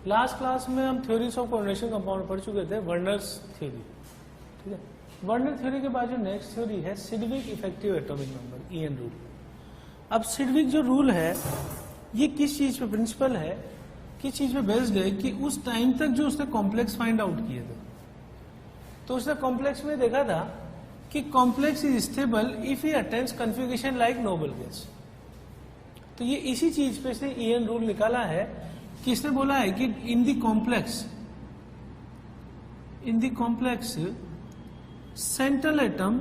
Last class में हम theories of coordination compound पढ़ चुके थे, वर्नर्स थ्योरी, ठीक है। वर्नर थ्योरी के बाद जो नेक्स्ट थ्योरी है Sidgwick effective atomic number, EN rule. अब सिडविक जो रूल है ये किस चीज पे प्रिंसिपल है, किस चीज पे बेस्ड है, कि उस टाइम तक जो उसने कॉम्प्लेक्स फाइंड आउट किए थे, तो उसने कॉम्प्लेक्स में देखा था कि complex is stable if he attends configuration like noble gas. तो ये इसी चीज पे इसने ईएन रूल निकाला है कि इसने बोला है कि in the complex central atom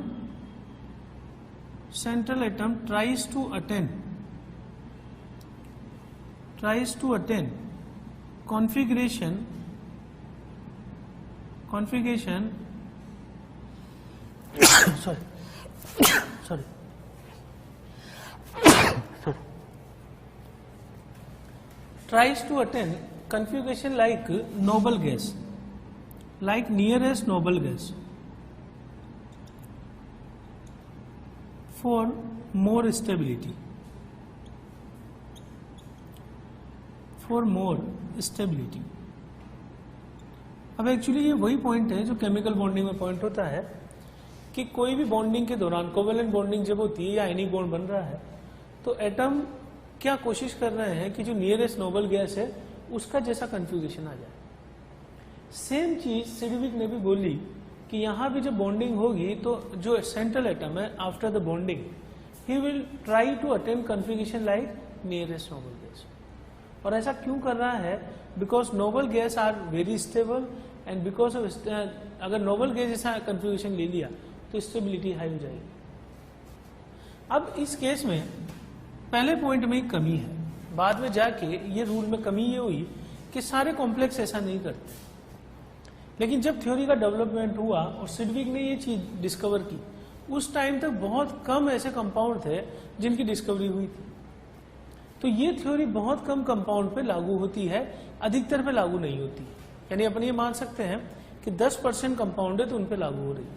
tries to attain configuration sorry tries to attain configuration like noble gas, like nearest noble gas, for more stability, अब एक्चुअली ये वही पॉइंट है जो केमिकल बॉन्डिंग में पॉइंट होता है कि कोई भी बॉन्डिंग के दौरान कोवेलेंट बॉन्डिंग जब होती है या आयनिक बॉन्ड बन रहा है तो एटम क्या कोशिश कर रहे हैं कि जो नियरेस्ट नोबल गैस है उसका जैसा कन्फ्यूगेशन आ जाए। सेम चीज सिडविक ने भी बोली कि यहां भी जब बॉन्डिंग होगी तो जो सेंट्रल एटम है after the bonding he will try to attain configuration like nearest noble gas. और ऐसा क्यों कर रहा है? Because noble gas are very stable and because of अगर नोबल गैस जैसा कन्फ्यूगेशन ले लिया तो स्टेबिलिटी हाई हो जाएगी। अब इस केस में पहले पॉइंट में एक कमी है, बाद में जाके ये रूल में कमी ये हुई कि सारे कॉम्प्लेक्स ऐसा नहीं करते। लेकिन जब थ्योरी का डेवलपमेंट हुआ और सिडविक ने ये चीज डिस्कवर की, उस टाइम तक बहुत कम ऐसे कंपाउंड थे जिनकी डिस्कवरी हुई थी। तो ये थ्योरी बहुत कम कंपाउंड पे लागू होती है, अधिकतर पे लागू नहीं होती है। यानी अपन ये मान सकते हैं कि 10% कंपाउंड है तो उन पे लागू हो रही है,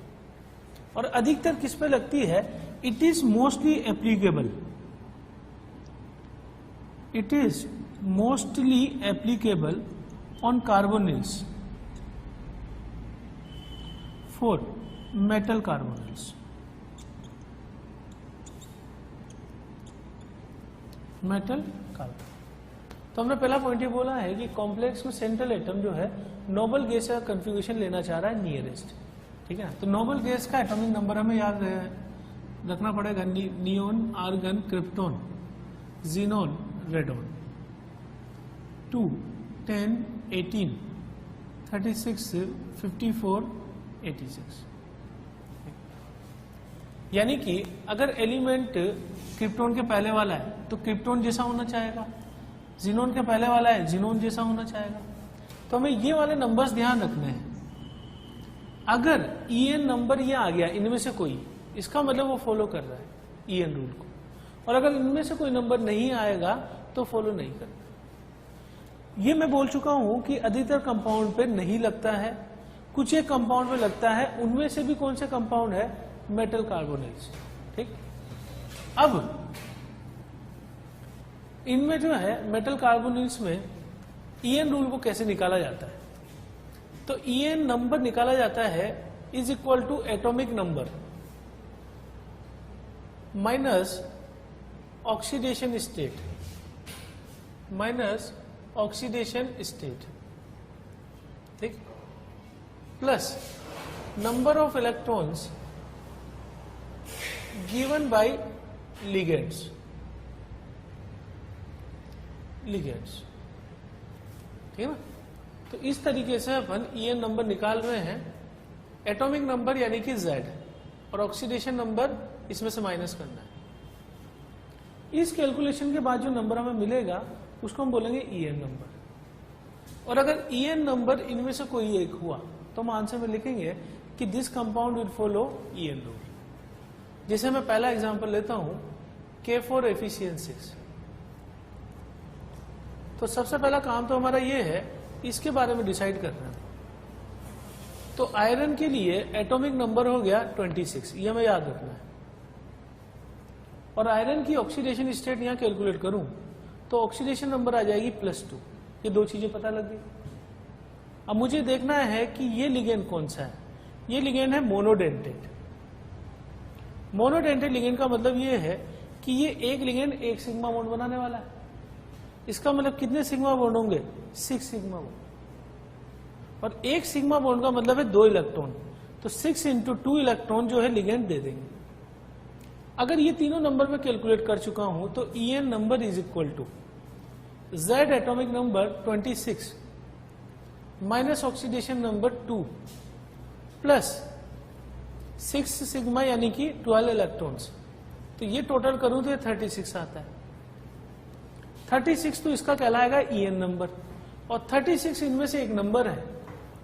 और अधिकतर किस पे लगती है? It is mostly applicable on carbonyls for metal carbonyls. तो हमने पहला पॉइंट ये बोला है कि कॉम्प्लेक्स में सेंट्रल एटम जो है नोबल गैस का कन्फिगरेशन लेना चाह रहा है नियरेस्ट, ठीक है। तो नोबल गैस का एटॉमिक नंबर हमें याद रखना पड़ेगा, neon, argon, krypton, xenon, radon. 2, 10, 18, 36, 54, 86। यानी कि अगर एलिमेंट क्रिप्टोन के पहले वाला है तो क्रिप्टोन जैसा होना चाहेगा, जीनोन के पहले वाला है जीनोन जैसा होना चाहेगा। तो हमें ये वाले नंबर्स ध्यान रखने हैं। अगर ईएन नंबर ये आ गया इनमें से कोई, इसका मतलब वो फॉलो कर रहा है ईएन रूल को, और अगर इनमें से कोई नंबर नहीं आएगा तो फॉलो नहीं करता। ये मैं बोल चुका हूं कि अधिकतर कंपाउंड पे नहीं लगता है, कुछ एक कंपाउंड पे लगता है। उनमें से भी कौन से कंपाउंड है? मेटल कार्बोनिल्स, ठीक। अब इनमें जो है मेटल कार्बोनिल्स में ईएन रूल को कैसे निकाला जाता है? तो ईएन नंबर निकाला जाता है is equal to atomic number minus oxidation state, ठीक, plus number of electrons given by ligands, ठीक है ना। तो इस तरीके से अपन ईएन नंबर निकाल रहे हैं। एटॉमिक नंबर यानी कि Z और ऑक्सीडेशन नंबर इसमें से माइनस करना है। इस कैलकुलेशन के बाद जो नंबर हमें मिलेगा उसको हम बोलेंगे ईएन नंबर। और अगर ईएन नंबर इनमें से कोई एक हुआ तो हम आंसर में लिखेंगे कि this compound will follow EN rule. जैसे मैं पहला एग्जांपल लेता हूं K4 Fe6। तो सबसे पहला काम तो हमारा ये है इसके बारे में डिसाइड करना है। तो आयरन के लिए एटॉमिक नंबर हो गया 26, ये हमें याद रखना है। और आयरन की ऑक्सीडेशन स्टेट यहां कैलकुलेट करूं तो ऑक्सीडेशन नंबर आ जाएगी +2। ये दो चीजें पता लग गई। अब मुझे देखना है कि ये लिगेंड कौन सा है। ये लिगेंड है मोनोडेंटेड। मोनोडेंटेड लिगेंड का मतलब ये है कि ये एक लिगेंड एक सिग्मा बॉन्ड बनाने वाला है। इसका मतलब कितने सिग्मा बॉन्ड होंगे? 6 सिग्मा बॉन्ड। और एक सिग्मा बॉन्ड का मतलब है 2 इलेक्ट्रॉन, तो 6 × 2 इलेक्ट्रॉन जो है लिगेंड दे देंगे। अगर ये तीनों नंबर में कैलकुलेट कर चुका हूं तो En number is equal to Z atomic number 26 minus oxidation number 2 plus 6 sigma यानी कि 12 इलेक्ट्रॉन्स। तो ये टोटल करूं तो ये 36 आता है। 36 तो इसका कहलाएगा En नंबर, और 36 इनमें से एक नंबर है।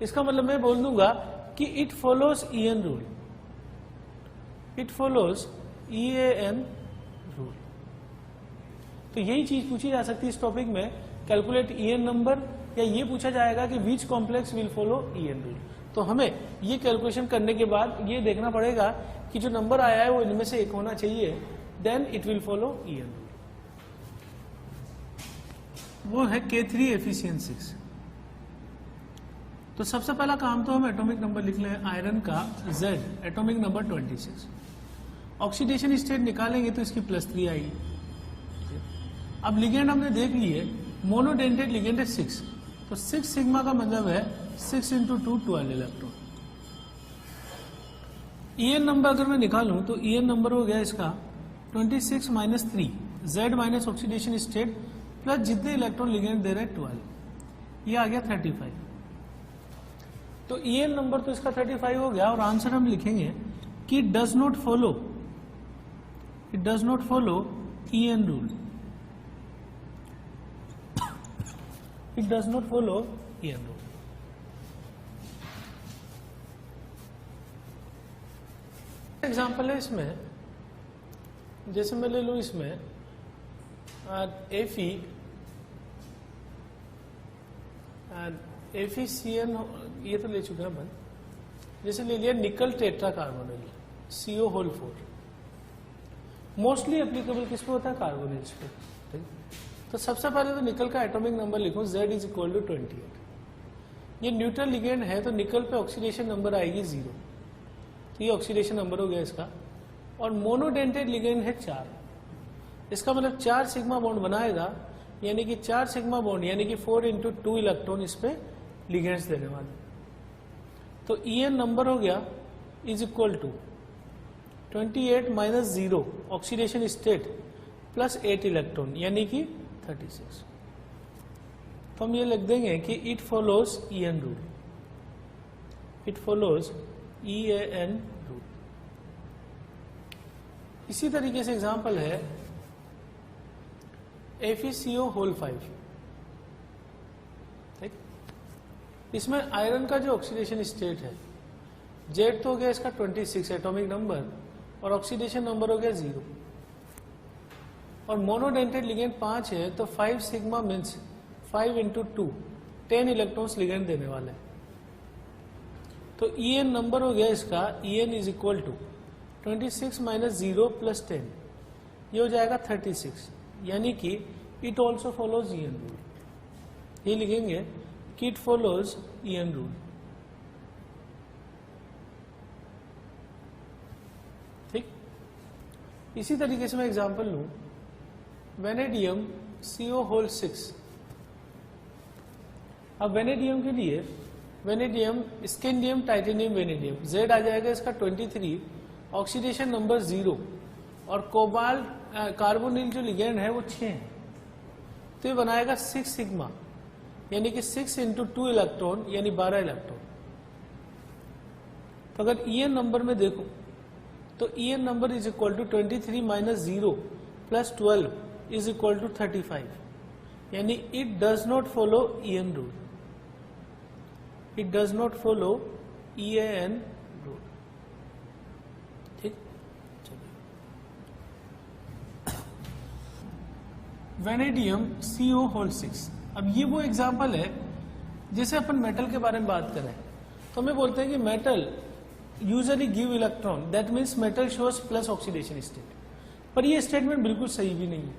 इसका मतलब मैं बोल दूंगा कि it follows En rule. It follows EAN rule. तो यही चीज पूछी जा सकती है इस टॉपिक में, कैलकुलेट En नंबर, या ये पूछा जाएगा कि which complex will follow En rule. तो हमें ये कैलकुलेशन करने के बाद ये देखना पड़ेगा कि जो नंबर आया है वो इनमें से एक होना चाहिए, then it will follow En rule. वो है K3 Fe6। तो सबसे पहला काम तो हम एटॉमिक नंबर लिख लें आयरन का Z atomic number 26। Oxidation state निकालेंगे तो इसकी +3 आएगी। अब लिगेंड हमने देख लिए, मोनोडेंटेड लिगेंड है 6, तो 6 सिग्मा का मतलब है 6 × 2 12 इलेक्ट्रॉन। En नंबर अगर मैं निकालूं तो En नंबर हो गया इसका 26 - 3 Z minus oxidation state plus जितने इलेक्ट्रॉन लिगेंड दे रहे हैं 12, ये आ गया 35। तो En नंबर तो इसका 35 हो गया, और आंसर हम लिखेंगे कि it does not follow En rule. It does not follow En rule. Example है इसमें, जैसे मैं ले लूं इसमें FeCN, ये तो ले चुके हैं अपन। जैसे ले लिया निकल tetra carbonyl CO4। Mostly applicable किस पे होता है? कार्बोनिल्स पे। ठीक, तो सबसे पहले तो निकल का एटॉमिक नंबर लिखो Z = 28। ये न्यूट्रल लिगेंड है तो निकल पे ऑक्सीडेशन नंबर आएगी 0, तो ये ऑक्सीडेशन नंबर हो गया इसका। और मोनोडेंटेड लिगेंड है 4, इसका मतलब 4 सिग्मा बॉन्ड बनाएगा, यानी कि 4 सिग्मा बॉन्ड यानी कि 4 × 2 इलेक्ट्रॉन इस पे लिगेंड्स देने वाले। तो En नंबर हो गया is equal to 28 - 0 oxidation state plus 8 electron यानी कि 36। तो हम ये लिख देंगे कि it follows En rule. It follows EAN rule. इसी तरीके से एग्जांपल है FeCO5। ठीक, इसमें आयरन का जो ऑक्सीडेशन स्टेट है Z तो हो गया इसका 26 एटॉमिक नंबर, और ऑक्सीडेशन नंबर हो गया 0, और मोनोडेंटेड लिगेंड 5 है, तो 5 सिग्मा मीन्स 5 × 2 10 इलेक्ट्रॉन्स लिगेंड देने वाले हैं। तो En नंबर हो गया इसका En = 26 - 0 + 10, ये हो जाएगा 36, यानी कि it also follows En rule. ये लिखेंगे कि इट फॉलोज En रूल। ठीक, इसी तरीके से मैं एग्जांपल लूं वेनेडियम CO6। अब वेनेडियम के लिए vanadium, scandium, titanium, vanadium, Z आ जाएगा इसका 23, ऑक्सीडेशन नंबर 0, और कोबाल्ट कार्बोनिल जो लिगेंड है वो 6 है, तो ये बनाएगा 6 सिग्मा यानी कि 6 × 2 इलेक्ट्रॉन यानी 12 इलेक्ट्रॉन। तो अगर En नंबर में देखो तो En number is equal to 23 - 0 + 12 is equal to 35, यानी it does not follow En rule. It does not follow EAN rule. ठीक, चलिए वेनेडियम CO6। अब ये वो एग्जाम्पल है जैसे अपन मेटल के बारे में बात करें तो हमें बोलते हैं कि metal usually give electron, that means metal shows plus oxidation state. पर ये स्टेटमेंट बिल्कुल सही भी नहीं है,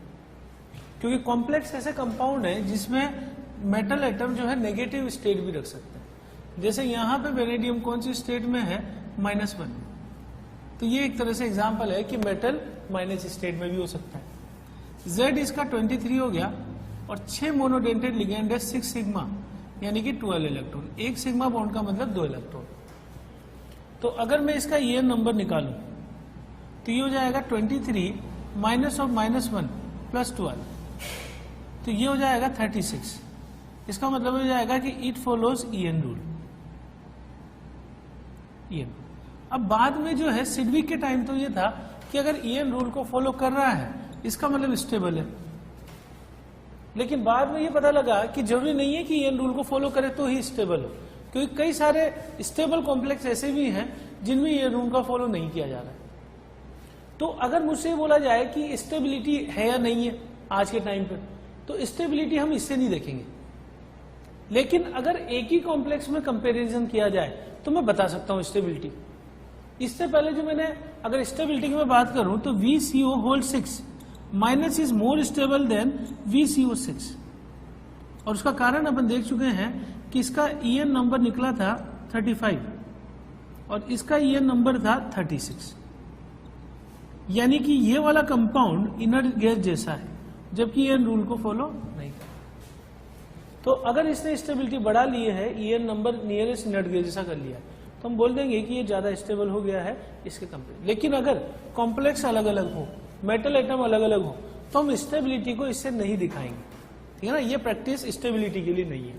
क्योंकि कॉम्प्लेक्स ऐसे कंपाउंड है जिसमें मेटल एटम जो है नेगेटिव स्टेट भी रख सकते हैं। जैसे यहां पे वेनेडियम कौन सी स्टेट में है, -1 में, तो ये एक तरह से एग्जांपल है कि मेटल माइनस स्टेट में भी हो सकता है। Z इसका 23 हो गया और 6 मोनोडेंटेड लिगेंड है 6 सिग्मा यानी कि 12 इलेक्ट्रॉन। एक सिग्मा बॉन्ड का मतलब 2 इलेक्ट्रॉन। तो अगर मैं इसका EN नंबर निकालूं तो ये हो जाएगा 23 माइनस ऑफ -1 प्लस 12, तो ये हो जाएगा 36। इसका मतलब हो जाएगा कि it follows EN rule. EN अब बाद में जो है सिडविक के टाइम तो ये था कि अगर EN रूल को फॉलो कर रहा है इसका मतलब स्टेबल है, लेकिन बाद में ये पता लगा कि जरूरी नहीं है कि EN रूल को फॉलो करे तो ही स्टेबल हो, क्योंकि कई सारे स्टेबल कॉम्प्लेक्स ऐसे भी हैं जिनमें EN रूल का फॉलो नहीं किया जा रहा है। तो अगर मुझसे बोला जाए कि स्टेबिलिटी है या नहीं है आज के टाइम पर, तो स्टेबिलिटी हम इससे नहीं देखेंगे, लेकिन अगर एक ही कॉम्प्लेक्स में कंपैरिजन किया जाए तो मैं बता सकता हूं स्टेबिलिटी। इससे पहले जो मैंने अगर स्टेबिलिटी की मैं बात करूं तो VCO6 minus is more stable then VCO6, और उसका कारण अपन देख चुके हैं कि इसका EN नंबर निकला था 35 और इसका EN नंबर था 36, यानी कि ये वाला कंपाउंड इनर्ट गैस जैसा है जबकि EN रूल को फॉलो नहीं करता। तो अगर इसने स्टेबिलिटी बढ़ा ली है, EN number nearest inert gas जैसा कर लिया, तो हम बोल देंगे कि ये ज्यादा स्टेबल हो गया है इसके कंपेयर। लेकिन अगर कॉम्प्लेक्स अलग अलग हो, मेटल एटम अलग अलग हो, तो हम स्टेबिलिटी को इससे नहीं दिखाएंगे, ठीक है ना। ये प्रैक्टिस स्टेबिलिटी के लिए नहीं है।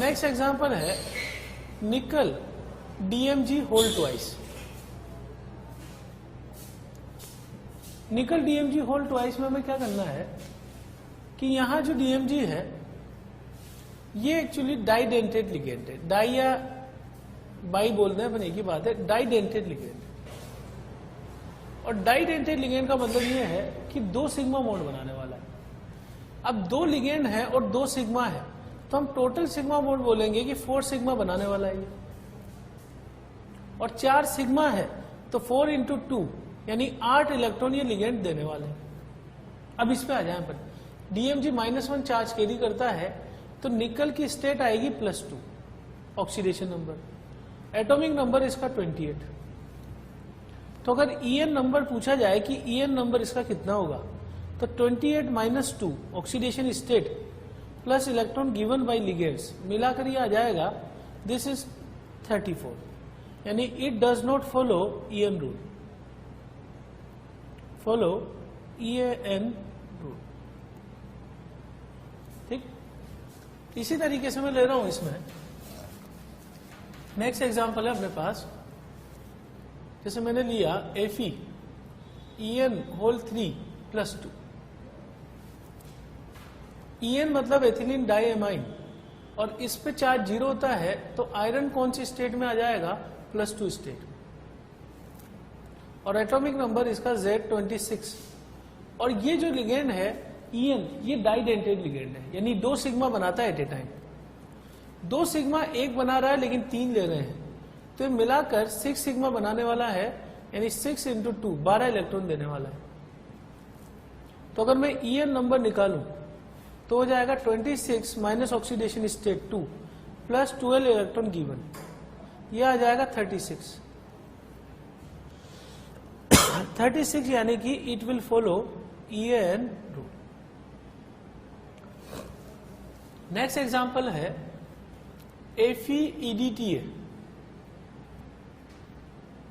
नेक्स्ट एग्जांपल है निकल DMG होल ट्वाइस। निकल DMG होल ट्वाइस में हमें क्या करना है कि यहां जो DMG है ये एक्चुअली डाइडेंटेड लिगेंड है। डाई या बाई बोलते हैं अपन, एक ही बात है, डाइडेंटेड लिगेंड। और डाइडेंटेड लिगेंड का मतलब ये है कि 2 सिग्मा बॉन्ड बनाने वाला है। अब 2 लिगेंड है और 2 सिग्मा है, तो हम टोटल सिग्मा बॉन्ड बोलेंगे कि 4 सिग्मा बनाने वाला है ये। और 4 सिग्मा है तो 4 × 2 यानी 8 इलेक्ट्रॉन ये लिगेंड देने वाले हैं। अब इस पे आ जाए पर DMG -1 चार्ज कैरी करता है तो निकल की स्टेट आएगी +2 ऑक्सीडेशन नंबर, एटॉमिक नंबर इसका 28। तो अगर EN नंबर पूछा जाए कि EN नंबर इसका कितना होगा, तो 28 - 2 oxidation state plus electron given by ligands मिलाकर ये आ जाएगा, दिस इज 34, यानी it does not follow EN rule, follow EN rule. ठीक, इसी तरीके से मैं ले रहा हूं इसमें नेक्स्ट एग्जांपल है अपने पास। जैसे मैंने लिया Fe EN होल 3 + 2। EN मतलब एथिलीन डाइएमाइन, और इस पे चार्ज 0 होता है तो आयरन कौन सी स्टेट में आ जाएगा, +2 स्टेट। और एटॉमिक नंबर इसका Z26। और ये जो लिगेंड है EN ये डाइडेंटेड लिगेंड है, यानी 2 सिग्मा बनाता है एट ए टाइम। 2 सिग्मा एक बना रहा है लेकिन 3 ले रहे हैं, तो ये मिलाकर 6 सिग्मा बनाने वाला है, यानी 6 × 2 12 इलेक्ट्रॉन देने वाला है। तो अगर मैं EN नंबर निकालूं तो हो जाएगा 26 minus oxidation state 2 plus 12 electron given, ये आ जाएगा 36। 36 यानी कि it will follow EN rule. Next example है FeEDTA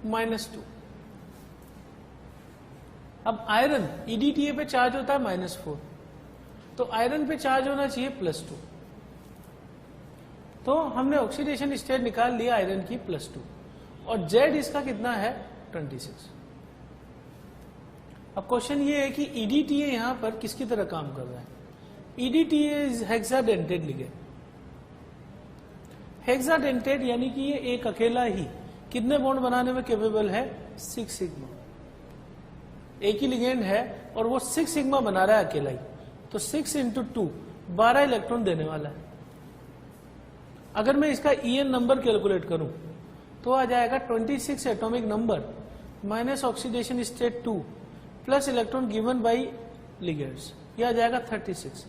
-2। अब आयरन EDTA पे चार्ज होता है -4, तो आयरन पे चार्ज होना चाहिए +2। तो हमने ऑक्सीडेशन स्टेट निकाल लिया आयरन की +2, और Z इसका कितना है 26। अब क्वेश्चन ये है कि EDTA यहां पर किसकी तरह काम कर रहा है। EDTA is hexadentate ligand. Hexadentate यानी कि ये एक अकेला ही कितने बॉन्ड बनाने में कैपेबल है, 6 सिग्मा। एक ही लिगेंड है और वो 6 सिग्मा बना रहा है अकेला ही, तो 6 × 2 12 इलेक्ट्रॉन देने वाला है। अगर मैं इसका EN नंबर कैलकुलेट करूं तो आ जाएगा 26 atomic number minus oxidation state 2 plus electron given by ligands, ये आ जाएगा 36,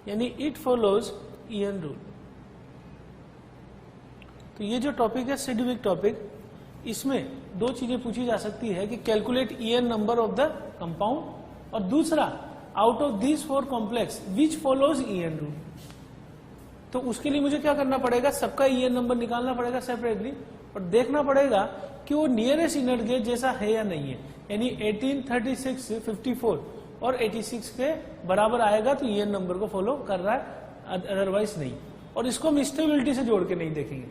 यानी इट फॉलोज ईएन रूल। तो ये जो टॉपिक है सिडविक टॉपिक, इसमें दो चीजें पूछी जा सकती है कि calculate EN number of the compound, और दूसरा out of this 4 complex which follows EN rule. तो उसके लिए मुझे क्या करना पड़ेगा, सबका ईएन नंबर निकालना पड़ेगा सेपरेटली और देखना पड़ेगा कि वो नियरेस्ट इनर गेज जैसा है या नहीं है, यानी 18, 36, 54 और 86 के बराबर आएगा तो ईएन नंबर को फॉलो कर रहा है, अदरवाइज नहीं। और इसको हम स्टेबिलिटी से जोड़ के नहीं देखेंगे,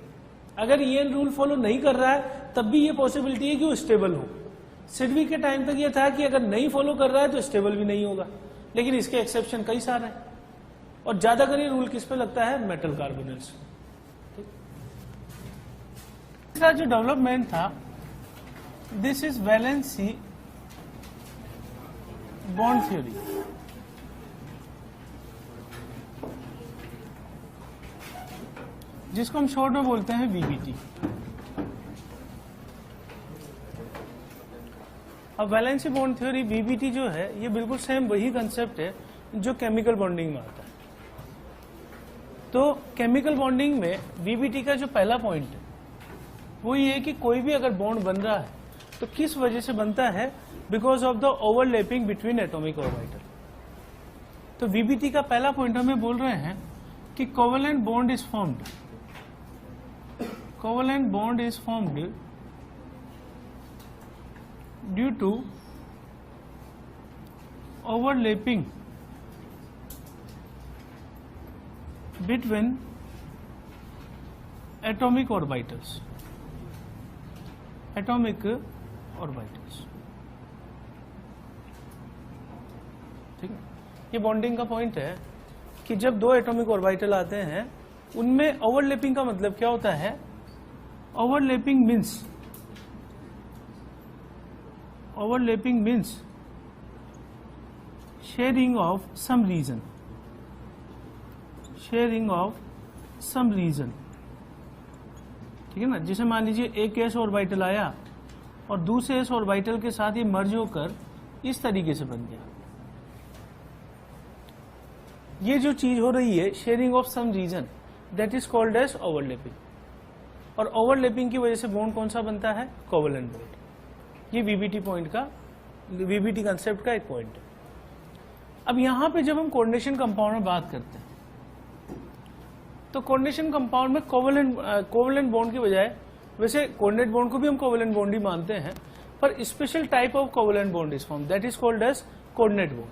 अगर ईएन रूल फॉलो नहीं कर रहा है तब भी ये पॉसिबिलिटी है कि वो स्टेबल हो। सिडविक के टाइम तक ये था कि अगर नहीं फॉलो कर रहा है तो स्टेबल भी नहीं होगा, लेकिन इसके एक्सेप्शन कई सारे हैं, और ज्यादातर ये रूल किस पे लगता है, मेटल कार्बोनिल्स। तीसरा जो डेवलपमेंट था, this is valency bond theory. जिसको हम शॉर्ट में बोलते हैं वीबीटी। अब वैलेंसी बॉन्ड थ्योरी वीबीटी जो है ये बिल्कुल सेम वही कंसेप्ट है जो केमिकल बॉन्डिंग में आता है। तो केमिकल बॉन्डिंग में वीबीटी का जो पहला पॉइंट है वो ये है कि कोई भी अगर बॉन्ड बन रहा है तो किस वजह से बनता है, because of the overlapping between atomic orbital. तो वीबीटी का पहला पॉइंट हमें बोल रहे हैं कि covalent bond is formed, covalent bond is formed due to overlapping between atomic orbitals, atomic orbitals। ठीक है, ये बॉन्डिंग का पॉइंट है कि जब दो एटॉमिक ऑर्बिटल आते हैं उनमें ओवरलैपिंग का मतलब क्या होता है, overlapping means sharing of some region, sharing of some region. ठीक है ना, जैसे मान लीजिए एक एस ऑर्बिटल आया और दूसरे एस ऑर्बिटल के साथ ये मर्ज होकर इस तरीके से बन गया। ये जो चीज हो रही है sharing of some region, that is called as overlapping. और ओवरलैपिंग की वजह से बॉन्ड कौन सा बनता है, कोवेलेंट बॉन्ड। ये वीबीटी पॉइंट का, वीबीटी कंसेप्ट का एक पॉइंट है। अब यहां पे जब हम कोऑर्डिनेशन कंपाउंड में बात करते हैं तो कोऑर्डिनेशन कंपाउंड में कोवेलेंट बॉन्ड की बजाय, वैसे कोऑर्डिनेट बॉन्ड को भी हम कोवेलेंट बॉन्ड ही मानते हैं, पर special type of covalent bond is form, that is called as coordinate bond.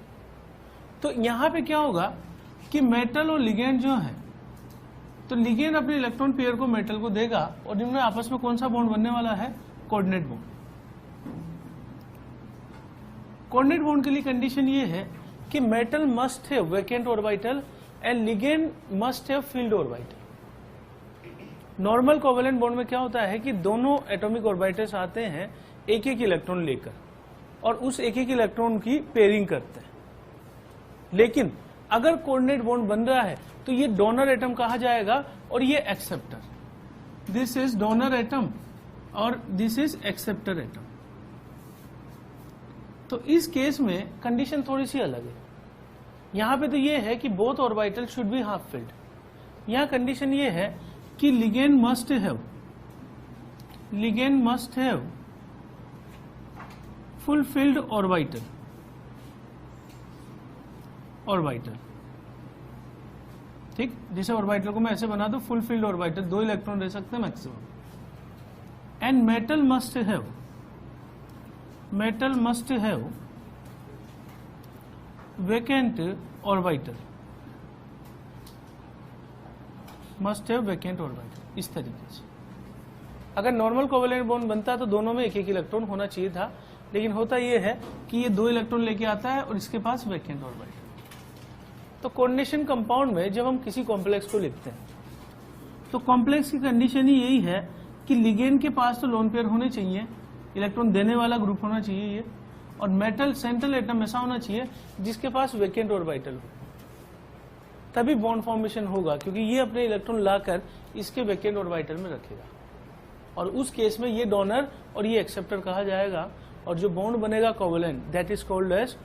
तो यहां पे क्या होगा कि मेटल और लिगेंड जो है, तो लिगेंड अपने इलेक्ट्रॉन पेयर को मेटल को देगा और इनमें आपस में कौन सा बॉन्ड बनने वाला है, कोऑर्डिनेट बॉन्ड। कोऑर्डिनेट बॉन्ड के लिए कंडीशन ये है कि metal must have vacant orbital and ligand must have filled orbital. Normal covalent bond में क्या होता है कि दोनों एटॉमिक ऑर्बिटल्स आते हैं एक एक इलेक्ट्रॉन लेकर और उस एक एक इलेक्ट्रॉन की पेयरिंग करते हैं। लेकिन अगर कोऑर्डिनेट बॉन्ड बन रहा है तो ये डोनर एटम कहा जाएगा और ये acceptor, this is donor atom और दिस इज एक्सेप्टर एटम। तो इस केस में कंडीशन थोड़ी सी अलग है। यहां पे तो ये है कि both orbital should be half filled, यहां कंडीशन ये है कि ligand must have full field orbital. ठीक, जैसे ऑर्बिटल को मैं ऐसे बना दूं फुल फिल्ड ऑर्बिटल, 2 इलेक्ट्रॉन रह सकते हैं maximum. And metal must have vacant orbital, इस तरीके से। अगर नॉर्मल कोवेलेंट बॉन्ड बनता तो दोनों में एक एक इलेक्ट्रॉन होना चाहिए था, लेकिन होता यह है कि ये 2 इलेक्ट्रॉन लेके आता है और इसके पास वैकेंट ऑर्बिटल। तो कोऑर्डिनेशन कंपाउंड में जब हम किसी कॉम्प्लेक्स को लिखते हैं तो कॉम्प्लेक्स की कंडीशन ही यही है कि लिगेंड के पास तो लोन पेयर होने चाहिए, इलेक्ट्रॉन देने वाला ग्रुप होना चाहिए ये, और मेटल सेंट्रल एटम ऐसा होना चाहिए जिसके पास वैकेंट ऑर्बिटल हो, तभी बॉन्ड फॉर्मेशन होगा, क्योंकि ये अपने इलेक्ट्रॉन लाकर इसके वैकेंट ऑर्बिटल में रखेगा और उस केस में ये डोनर और ये एक्सेप्टर कहा जाएगा और जो बॉन्ड बनेगा covalent, that is called as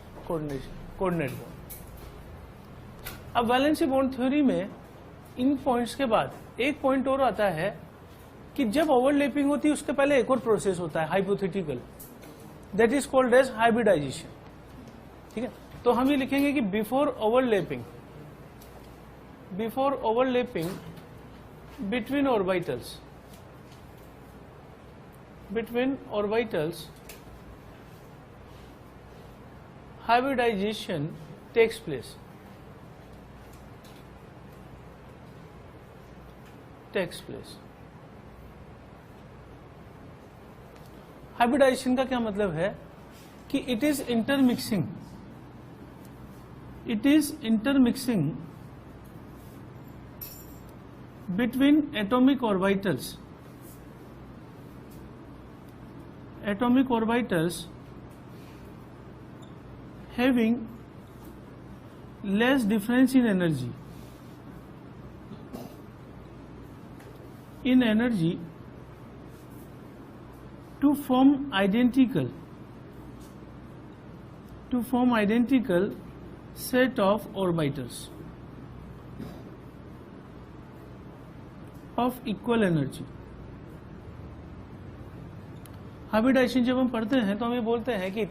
coordinate bond. अब वैलेंसी बॉन्ड थ्योरी में इन पॉइंट्स के बाद एक पॉइंट और आता है कि जब ओवरलैपिंग होती है उसके पहले एक और प्रोसेस होता है hypothetical, that is called as hybridization. ठीक है, तो हम ये लिखेंगे कि before overlapping between orbitals hybridization takes place. Hybridization का क्या मतलब है कि it is intermixing between atomic orbitals having less difference in energy to form identical set of orbitals of equal energy। Hybridization जब हम पढ़ते हैं तो हम ये बोलते हैं कि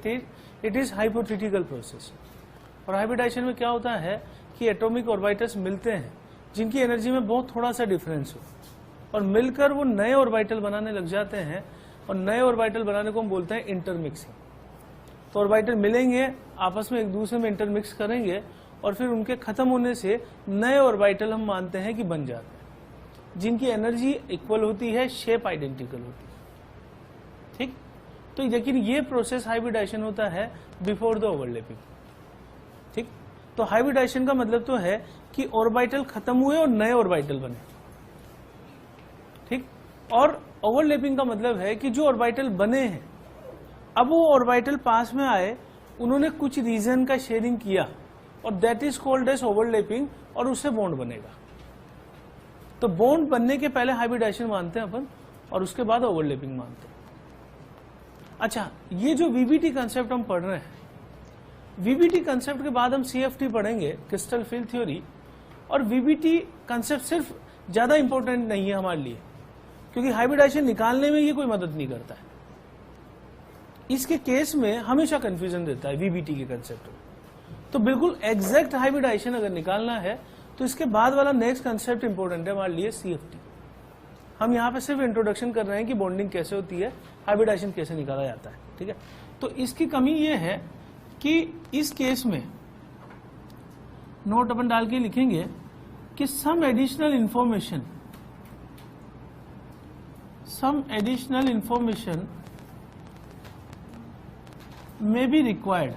इट इज हाइपोथेटिकल प्रोसेस। और हाइब्रिडाइजेशन में क्या होता है कि एटॉमिक ऑर्बिटल्स मिलते हैं जिनकी एनर्जी में बहुत थोड़ा सा डिफरेंस हो, और मिलकर वो नए ऑर्बिटल बनाने लग जाते हैं, और नए ऑर्बिटल बनाने को हम बोलते हैं इंटरमिक्सिंग। तो ऑर्बिटल मिलेंगे, आपस में एक दूसरे में इंटरमिक्स करेंगे, और फिर उनके खत्म होने से नए ऑर्बिटल हम मानते हैं कि बन जाते हैं जिनकी एनर्जी इक्वल होती है, शेप आइडेंटिकल होती है। ठीक, तो लेकिन ये प्रोसेस हाइब्रिडाइजेशन होता है बिफोर द ओवरलैपिंग। ठीक, तो हाइब्रिडाइजेशन का मतलब तो है कि ऑर्बिटल खत्म हुए और नए ऑर्बिटल बने। ठीक, और ओवरलैपिंग का मतलब है कि जो ऑर्बिटल बने हैं अब वो ऑर्बिटल पास में आए, उन्होंने कुछ रीजन का शेयरिंग किया, और that is called as overlapping, और उससे बॉन्ड बनेगा। तो बॉन्ड बनने के पहले हाइब्रिडाइजेशन मानते हैं अपन, और उसके बाद ओवरलैपिंग मानते हैं। अच्छा, ये जो वीबीटी कंसेप्ट हम पढ़ रहे हैं, वीबीटी कंसेप्ट के बाद हम सीएफटी पढ़ेंगे, क्रिस्टल फील्ड थ्योरी। और वीबीटी कंसेप्ट सिर्फ ज्यादा इंपॉर्टेंट नहीं है हमारे लिए, क्योंकि हाइब्रिडाइजेशन निकालने में ये कोई मदद नहीं करता है। इसके केस में हमेशा कंफ्यूजन देता है वीबीटी के कंसेप्ट में। तो बिल्कुल एग्जैक्ट हाइब्रिडाइजेशन अगर निकालना है तो इसके बाद वाला नेक्स्ट कंसेप्ट इंपॉर्टेंट है हमारे लिए, सीएफटी। हम यहाँ पे सिर्फ इंट्रोडक्शन कर रहे हैं कि बॉन्डिंग कैसे होती है, हाइब्रिडाइजेशन कैसे निकाला जाता है। ठीक है, तो इसकी कमी ये है कि इस केस में नोट अपन डाल के लिखेंगे कि some additional information may be required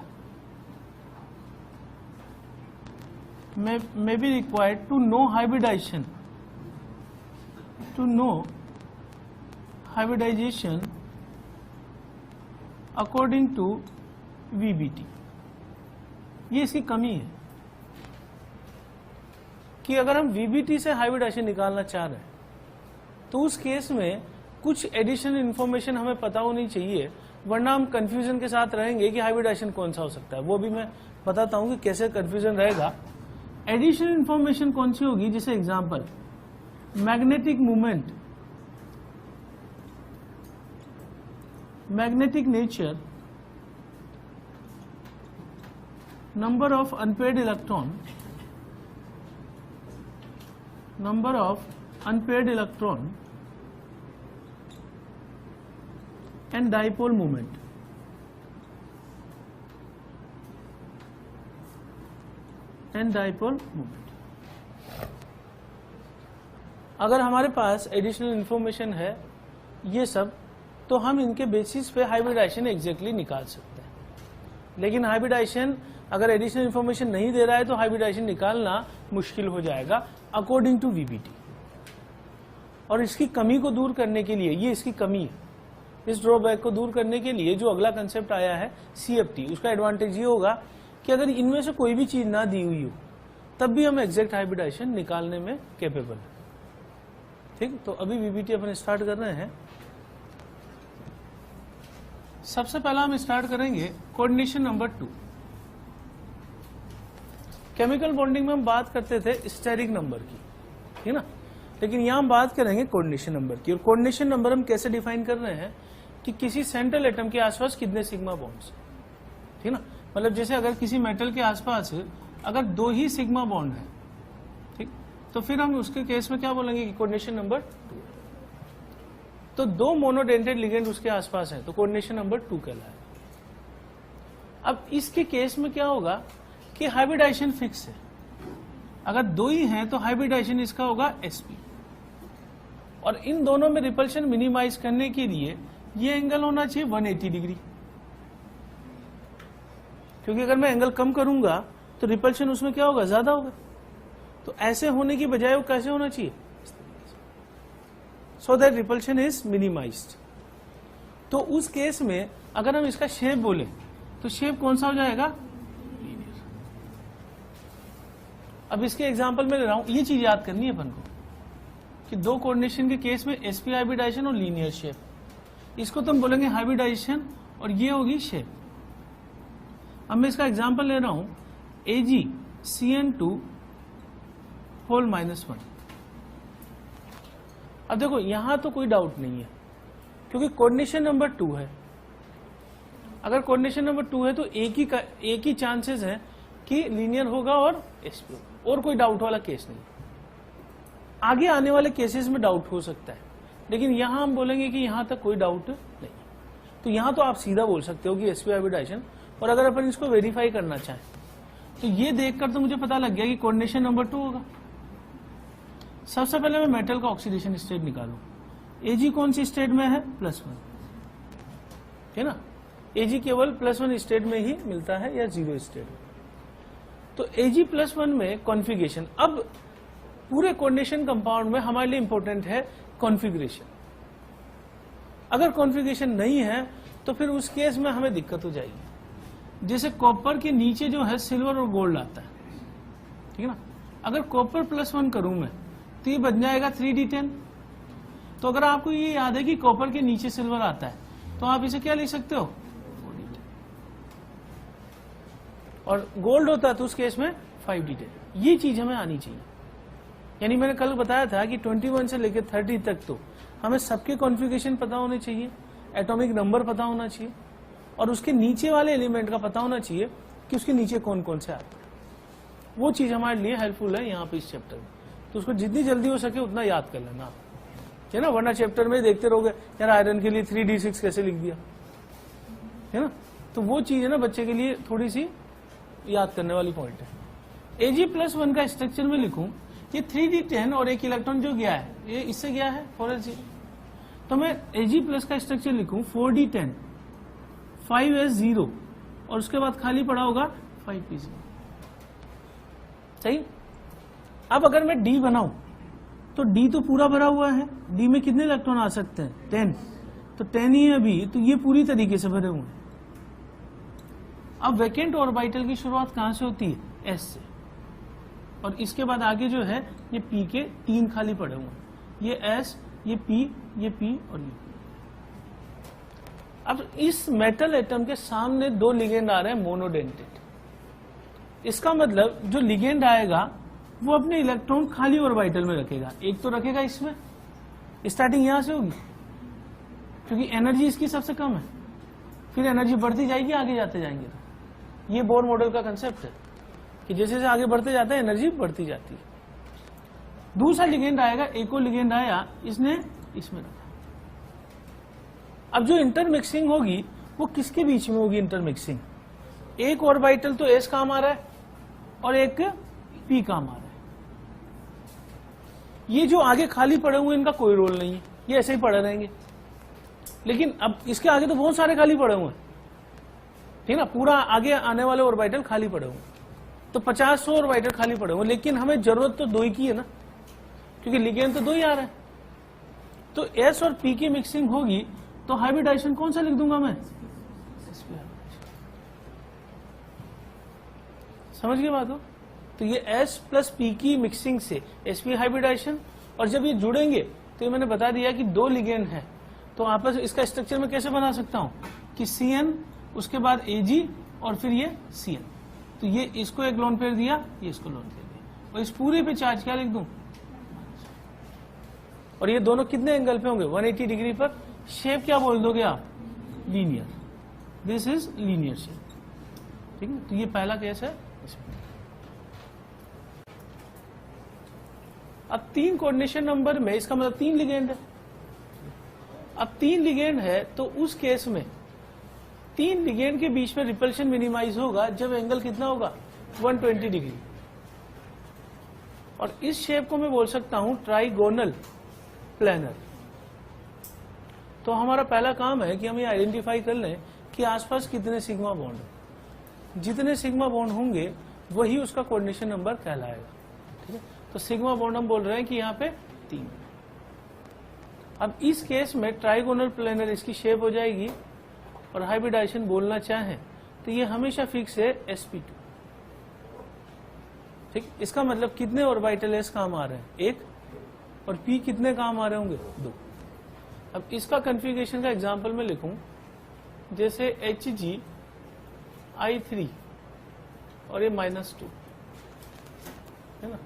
to know hybridization according to VBT। ये इसकी कमी है कि अगर हम VBT से हाइब्रिडाइजेशन निकालना चाह रहे हैं तो उस केस में कुछ एडिशनल इंफॉर्मेशन हमें पता होनी चाहिए, वरना हम कंफ्यूजन के साथ रहेंगे कि हाइब्रिडाइजेशन कौन सा हो सकता है। वो भी मैं बताता हूं कि कैसे कंफ्यूजन रहेगा। एडिशनल इंफॉर्मेशन कौन सी होगी, जैसे example magnetic movement, magnetic nature, number of unpaired electron and dipole moment। अगर हमारे पास एडिशनल इंफॉर्मेशन है ये सब, तो हम इनके बेसिस पे हाइब्रिडाइजेशन एग्जैक्टली निकाल सकते हैं। लेकिन हाइब्रिडाइजेशन अगर एडिशनल इंफॉर्मेशन नहीं दे रहा है तो हाइब्रिडाइजेशन निकालना मुश्किल हो जाएगा अकॉर्डिंग टू वीबीटी। और इसकी कमी को दूर करने के लिए, ये इसकी कमी है, इस ड्रॉबैक को दूर करने के लिए जो अगला कंसेप्ट आया है सीएफटी, उसका एडवांटेज ये होगा कि अगर इनमें से कोई भी चीज ना दी हुई हो तब भी हम एग्जैक्ट हाइब्रिडाइजेशन निकालने में कैपेबल है। ठीक, तो अभी वीबीटी अपन स्टार्ट कर रहे हैं। सबसे पहला हम स्टार्ट करेंगे कोऑर्डिनेशन नंबर 2। केमिकल बॉन्डिंग में हम बात करते थे स्टेरिक नंबर की, ठीक है ना, लेकिन यहां हम बात करेंगे कोऑर्डिनेशन नंबर की। और कोऑर्डिनेशन नंबर हम कैसे डिफाइन कर रहे हैं कि किसी सेंट्रल एटम के आसपास कितने सिग्मा बॉन्ड्स, ठीक है ना, मतलब जैसे अगर किसी मेटल के आसपास अगर 2 ही सिग्मा बॉन्ड है, ठीक, तो फिर हम उसके केस में क्या बोलेंगे कि कोऑर्डिनेशन नंबर 2। तो 2 मोनोडेंटेड लिगेंड उसके आसपास है तो कोऑर्डिनेशन नंबर 2 कहलाएगा। अब इसके केस में क्या होगा कि हाइब्रिडाइजेशन फिक्स है, अगर 2 ही हैं तो हाइब्रिडाइजेशन इसका होगा sp, और इन दोनों में रिपल्शन मिनिमाइज करने के लिए ये एंगल होना चाहिए 180 डिग्री, क्योंकि अगर मैं एंगल कम करूंगा तो रिपल्शन उसमें क्या होगा, ज्यादा होगा। तो ऐसे होने की बजाय वो कैसे होना चाहिए, so that repulsion is minimised. तो उस केस में अगर हम इसका शेप बोले तो शेप कौन सा हो जाएगा, लीनियर। अब इसके एग्जांपल में ले रहा हूं, ये चीज याद करनी है अपन को कि 2 कोऑर्डिनेशन के केस में sp हाइब्रिडाइजेशन और लीनियर शेप, इसको तो हम बोलेंगे हाइब्रिडाइजेशन और ये होगी शेप। अब मैं इसका एग्जांपल ले रहा हूं AgCN2 होल -1। अब देखो यहां तो कोई डाउट नहीं है क्योंकि कोऑर्डिनेशन नंबर 2 है। अगर कोऑर्डिनेशन नंबर 2 है तो एक ही चांसेस है कि लीनियर होगा और sp होगा, और कोई डाउट वाला केस नहीं। आगे आने वाले केसेस में डाउट हो सकता है, लेकिन यहां हम बोलेंगे कि यहां तक कोई डाउट नहीं। तो यहां तो आप सीधा बोल सकते हो कि sp हाइब्रिडाइजेशन, और अगर अपन इसको वेरीफाई करना चाहें तो ये देखकर तो मुझे पता लग गया कि कोऑर्डिनेशन नंबर 2 होगा। सबसे पहले मैं मेटल का ऑक्सीडेशन स्टेट निकालूं। Ag कौन सी स्टेट में है, +1, है ना, Ag केवल +1 स्टेट में ही मिलता है या 0 स्टेट में। तो Ag+1 में कॉन्फ़िगरेशन, अब पूरे कोऑर्डिनेशन कंपाउंड में हमारे लिए इंपॉर्टेंट है कॉन्फ़िगरेशन। अगर कॉन्फ़िगरेशन नहीं है तो फिर उस केस में हमें दिक्कत हो जाएगी। जैसे कॉपर के नीचे जो है सिल्वर और गोल्ड आता है, ठीक है ना, अगर कॉपर +1 करूं मैं तो ये बन जाएगा 3d10। तो अगर आपको ये याद है कि कॉपर के नीचे सिल्वर आता है तो आप इसे क्या लिख सकते हो, 4d10, और गोल्ड होता है तो उस केस में 5d10। ये चीज हमें आनी चाहिए। यानी मैंने कल बताया था कि 21 से लेकर 30 तक तो हमें सबके कॉन्फ़िगरेशन पता होने चाहिए, एटॉमिक नंबर पता होना चाहिए, और उसके नीचे वाले एलिमेंट का पता होना चाहिए कि उसके नीचे कौन कौन से आते हैं। वो चीज हमारे लिए हेल्पफुल है यहाँ पे इस चैप्टर में। तो उसको जितनी जल्दी हो सके उतना याद कर लेना, है ना, वरना चैप्टर में देखते रहोगे यार आयरन के लिए 3d6 कैसे लिख दिया, है ना। तो वो चीज है ना बच्चे के लिए थोड़ी सी याद करने वाली पॉइंट है। Ag+1 का स्ट्रक्चर में लिखूं, ये 3d10 और एक इलेक्ट्रॉन जो गया है ये इससे गया है 4s0, तो मैं Ag+ का स्ट्रक्चर लिखूं 4d10 5s0 और उसके बाद खाली पड़ा होगा 5p0, सही। अब अगर मैं D बनाऊं तो D तो पूरा भरा हुआ है, D में कितने इलेक्ट्रॉन आ सकते हैं, 10, तो 10 ही है अभी, तो ये पूरी तरीके से भरे हुए हैं। अब वैकेंट ऑर्बिटल की शुरुआत कहां से होती है, S से, और इसके बाद आगे जो है ये P के 3 खाली पड़े हुए हैं, ये S, ये P, ये P और ये P। अब इस मेटल एटम के सामने 2 लिगेंड आ रहे हैं मोनोडेंटेड। इसका मतलब जो लिगेंड आएगा वो अपने इलेक्ट्रॉन खाली ऑर्बिटल में रखेगा। एक तो रखेगा इसमें, स्टार्टिंग यहां से होगी क्योंकि एनर्जी इसकी सबसे कम है, फिर एनर्जी बढ़ती जाएगी आगे जाते जाएंगे। तो ये बोर मॉडल का कंसेप्ट है कि जैसे जैसे आगे बढ़ते जाता है एनर्जी बढ़ती जाती है। दूसरा लिगेंड आएगा, एक और लिगेंड आया, इसने इसमें रखा। अब जो इंटरमिक्सिंग होगी वो किसके बीच में होगी इंटरमिक्सिंग, एक ऑर्बिटल तो S काम आ रहा है और एक P काम आ रहा है। ये जो आगे खाली पड़े हुए इनका कोई रोल नहीं है, ये ऐसे ही पड़े रहेंगे। लेकिन अब इसके आगे तो बहुत सारे खाली पड़े हुए हैं, ठीक ना, पूरा आगे आने वाले ऑर्बिटल खाली पड़े हुए, तो 50-100 ऑर्बिटल खाली पड़े हुए, लेकिन हमें जरूरत तो 2 ही की है ना, क्योंकि लिगेंड तो 2 ही आ रहे हैं। तो S और P की मिक्सिंग होगी तो हाइब्रिडाइजेशन कौन सा लिख दूंगा मैं, समझ गए बात हो। तो ये S प्लस P की मिक्सिंग से sp हाइब्रिडाइजेशन, और जब ये जुड़ेंगे तो ये मैंने बता दिया कि 2 लिगेंड है, तो आपस इसका स्ट्रक्चर मैं कैसे बना सकता हूं कि Cn, उसके बाद Ag और फिर ये Cn, तो ये इसको एक लोन पेयर दिया, ये इसको लोन पेयर दिया, और इस पूरे पे चार्ज क्या लिख दूं, और ये दोनों कितने एंगल पे होंगे, 180 डिग्री पर। शेप क्या बोल दोगे आप, linear, this is linear shape, ठीक है। तो ये पहला केस है। अब 3 कोऑर्डिनेशन नंबर में इसका मतलब 3 लिगेंड है। अब 3 लिगेंड है तो उस केस में 3 लिगेंड के बीच में रिपल्शन मिनिमाइज होगा जब एंगल कितना होगा, 120 डिग्री। और इस शेप को मैं बोल सकता हूं ट्राइगोनल प्लेनर। तो हमारा पहला काम है कि हम ये आइडेंटिफाई कर लें कि आसपास कितने सिग्मा बॉन्ड है। जितने सिग्मा बॉन्ड होंगे वही उसका कोऑर्डिनेशन नंबर कहलाएगा, ठीक है। तो सिग्मा बॉन्ड हम बोल रहे हैं कि यहाँ पे 3। अब इस केस में ट्राइगोनल प्लेनर इसकी शेप हो जाएगी, और हाइब्रिडाइजेशन बोलना चाहें तो ये हमेशा फिक्स है sp2, ठीक। इसका मतलब कितने ऑर्बिटल s काम आ रहे हैं, 1, और p कितने काम आ रहे होंगे, 2। अब इसका कन्फिगरेशन का एग्जांपल मैं लिखूं, जैसे Hg(I3) और ये -2 है ना,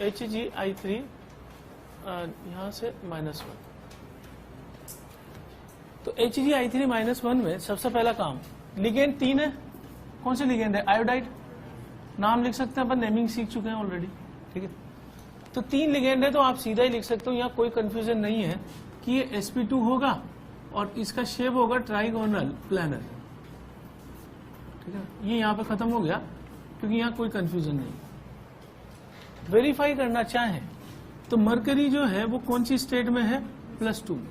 Hg(I3) यहां से -1। तो Hg(I3) -1 में सबसे पहला काम, लिगेंड 3 है। कौन से लिगेंड है, आयोडाइड, नाम लिख सकते हैं अपन, नेमिंग सीख चुके हैं ऑलरेडी, ठीक है। तो 3 लिगेंड है तो आप सीधा ही लिख सकते हो, यहाँ कोई कंफ्यूजन नहीं है कि ये sp2 होगा और इसका शेप होगा ट्राइगोनल प्लेनर, ठीक है। ये यहाँ पे खत्म हो गया क्योंकि यहाँ कोई कंफ्यूजन नहीं। वेरीफाई करना चाहें तो मरकरी जो है वो कौन सी स्टेट में है, +2 में।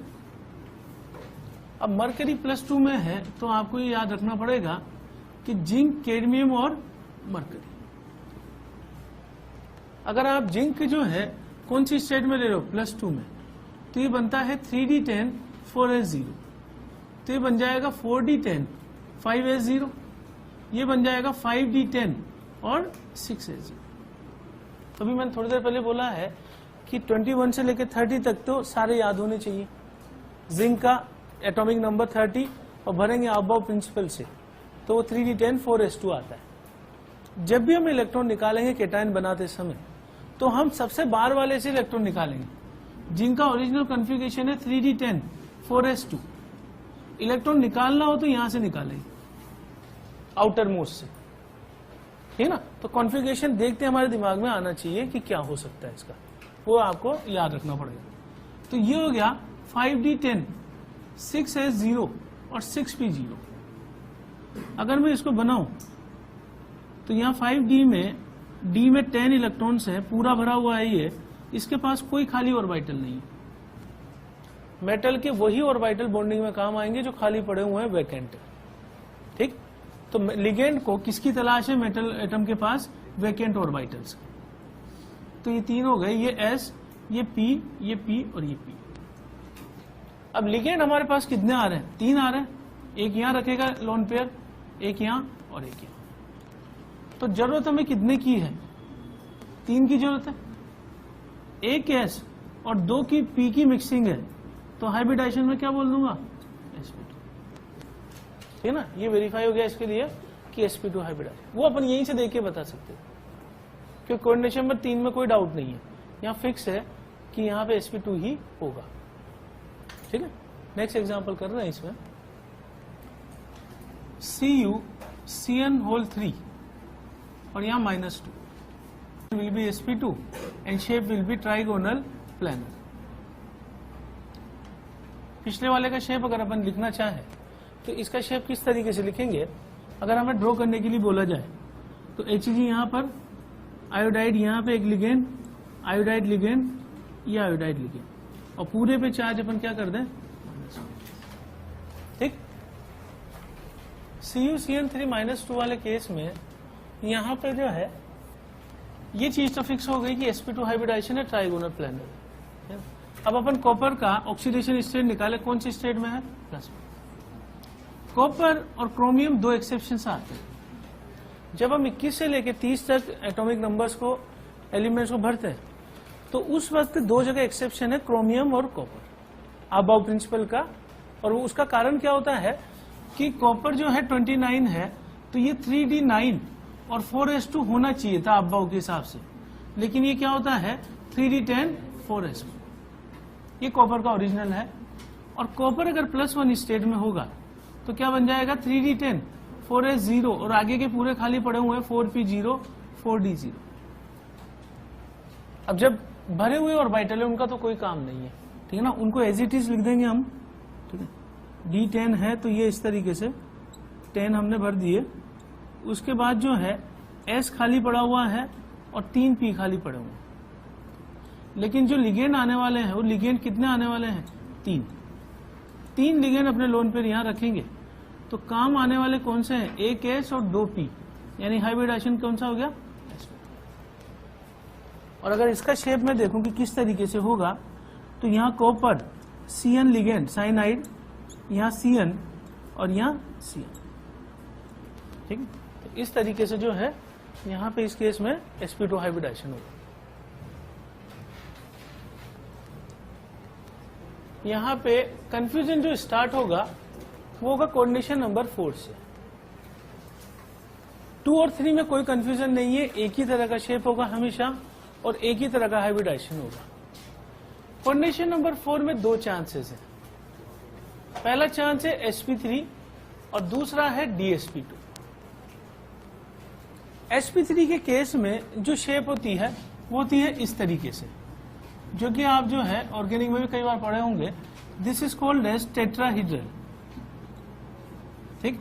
अब मरकरी +2 में है तो आपको ये याद रखना पड़ेगा कि जिंक, कैडमियम और मरकरी। अगर आप जिंक जो है कौन सी स्टेट में ले रहे हो, +2 में, तो ये बनता है 3d10 4s0, तो ये बन जाएगा 4d10 5s0, ये बन जाएगा 5d10 और 6s0। अभी मैंने थोड़ी देर पहले बोला है कि 21 से लेकर 30 तक तो सारे याद होने चाहिए। जिंक का एटॉमिक नंबर 30 और भरेंगे अबाव प्रिंसिपल से, तो वो 3d10 4s2 आता है। जब भी हम इलेक्ट्रॉन निकालेंगे केटायन बनाते समय, तो हम सबसे बाहर वाले से इलेक्ट्रॉन निकालेंगे जिनका ओरिजिनल कॉन्फ़िगरेशन है 3d10 4s2। इलेक्ट्रॉन निकालना हो तो यहां से निकालेंगे, आउटर मोस्ट से, ठीक है ना। तो कॉन्फ़िगरेशन देखते हमारे दिमाग में आना चाहिए कि क्या हो सकता है इसका, वो आपको याद रखना पड़ेगा। तो ये हो गया 5d10 6s0 और 6p0। अगर मैं इसको बनाऊं तो यहाँ 5d में d में 10 इलेक्ट्रॉन्स है, पूरा भरा हुआ है ये, इसके पास कोई खाली ऑर्बिटल नहीं है। मेटल के वही ऑर्बिटल बॉन्डिंग में काम आएंगे जो खाली पड़े हुए हैं, वैकेंट, ठीक। तो लिगेंड को किसकी तलाश है, मेटल एटम के पास वैकेंट ऑर्बिटल्स। तो ये 3 हो गए, ये s, ये p, ये p और ये p। अब लिगेंड हमारे पास कितने आ रहे हैं, 3 आ रहे हैं। एक यहां रखेगा लोन पेयर, एक यहां और एक यहां। तो जरूरत हमें कितने की है, 3 की जरूरत है। एक s और 2 की p की मिक्सिंग है, तो हाइब्रिडाइजेशन में क्या बोल दूंगा, sp2, ठीक है ना। ये वेरीफाई हो गया इसके लिए कि sp2 हाइब्रिडाइजेशन। वो अपन यहीं से देख के बता सकते हैं क्योंकि कोऑर्डिनेशन नंबर 3 में कोई डाउट नहीं है, यहाँ फिक्स है कि यहाँ पे sp2 ही होगा, ठीक है। नेक्स्ट एग्जांपल कर रहे हैं इसमें, CuCN3 और यहाँ -2 will be sp2 and shape will be trigonal planar। पिछले वाले का शेप अगर अपन लिखना चाहें तो इसका शेप किस तरीके से लिखेंगे, अगर हमें ड्रॉ करने के लिए बोला जाए तो Hg यहाँ पर, आयोडाइड यहाँ पे एक लिगेंड, आयोडाइड लिगेंड, ये आयोडाइड लिगेंड, और पूरे पे चार्ज अपन क्या कर दें, ठीक। CuCN3 -2 वाले केस में यहाँ पे जो है ये चीज तो फिक्स हो गई कि sp2 हाइब्रिडाइजेशन है, ट्राइगोनल प्लेनर। अब अपन कॉपर का ऑक्सीडेशन स्टेट निकाले, कौन सी स्टेट में है, +1। कॉपर और क्रोमियम 2 एक्सेप्शंस आते हैं। जब हम 21 से लेकर 30 तक एटॉमिक नंबर्स को, एलिमेंट्स को भरते हैं, तो उस वक्त 2 जगह एक्सेप्शन है, क्रोमियम और कॉपर, अबाव प्रिंसिपल का। और उसका कारण क्या होता है कि कि कॉपर जो है 29 है, तो ये 3d9 और 4s2 होना चाहिए था अब्बाऊ के हिसाब से, लेकिन ये क्या होता है 3d10 4s2। ये कॉपर का ओरिजिनल है। और कॉपर अगर +1 स्टेट में होगा तो क्या बन जाएगा 3d10 4s0 और आगे के पूरे खाली पड़े हुए हैं 4p0 4d0। अब जब भरे हुए ऑर्बिटल है उनका तो कोई काम नहीं है, ठीक है ना, उनको एज इट इज लिख देंगे हम, ठीक है। d10 है तो ये इस तरीके से 10 हमने भर दिए। उसके बाद जो है s खाली पड़ा हुआ है और 3p खाली पड़े हुए हैं। लेकिन जो लिगेंड आने वाले हैं वो लिगेंड कितने आने वाले हैं 3 लिगेंड अपने लोन पेयर यहां रखेंगे तो काम आने वाले कौन से हैं, एक s और 2p, यानी हाइब्रिडाइजेशन कौन सा हो गया। और अगर इसका शेप में देखूं कि किस तरीके से होगा तो यहाँ कॉपर Cn लिगेंड साइनाइड, यहाँ Cn और यहाँ Cn, ठीक है। तो इस तरीके से जो है यहाँ पे इस केस में sp2 हाइब्रिडाइजेशन होगा। यहाँ पे कंफ्यूजन जो स्टार्ट होगा वो होगा कोऑर्डिनेशन नंबर 4 से। 2 और 3 में कोई कंफ्यूजन नहीं है, एक ही तरह का शेप होगा हमेशा और एक ही तरह का हाइब्रिडाइजेशन होगा। कोऑर्डिनेशन नंबर 4 में 2 चांसेस है। पहला चांस है sp3 और दूसरा है dsp2। sp3 के केस में जो शेप होती है वो होती है इस तरीके से, जो कि आप जो है ऑर्गेनिक में भी कई बार पढ़े होंगे। This is called as tetrahedral, ठीक।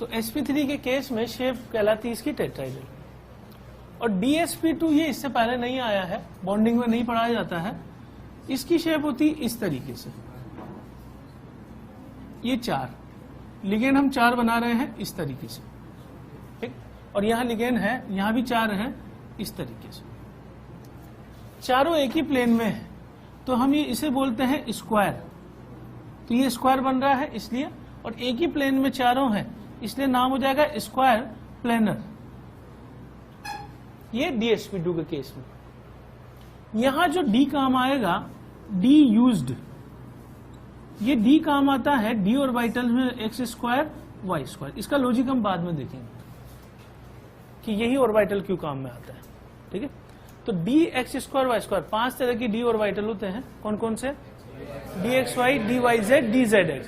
तो sp3 के केस में शेप कहलाती है इसकी टेट्राहीड्रल। और dsp2 ये इससे पहले नहीं आया है, बॉन्डिंग में नहीं पढ़ाया जाता है। इसकी शेप होती है इस तरीके से, ये 4 लिगेंड हम 4 बना रहे हैं इस तरीके से, ठीक। और यहां लिगेंड है, यहां भी 4 है इस तरीके से। चारों एक ही प्लेन में है तो हम ये इसे बोलते हैं स्क्वायर। तो ये स्क्वायर बन रहा है इसलिए, और एक ही प्लेन में चारों हैं इसलिए नाम हो जाएगा स्क्वायर प्लेनर। ये dsp2 के केस में। यहां जो d काम आएगा d यूज्ड, ये d काम आता है d ऑर्बिटल में x² y²। इसका लॉजिक हम बाद में देखेंगे कि यही ऑर्बिटल क्यों काम में आता है, ठीक है। तो dx² y², 5 तरह की d ऑर्बिटल होते हैं। कौन कौन से, dxy dyz dzx,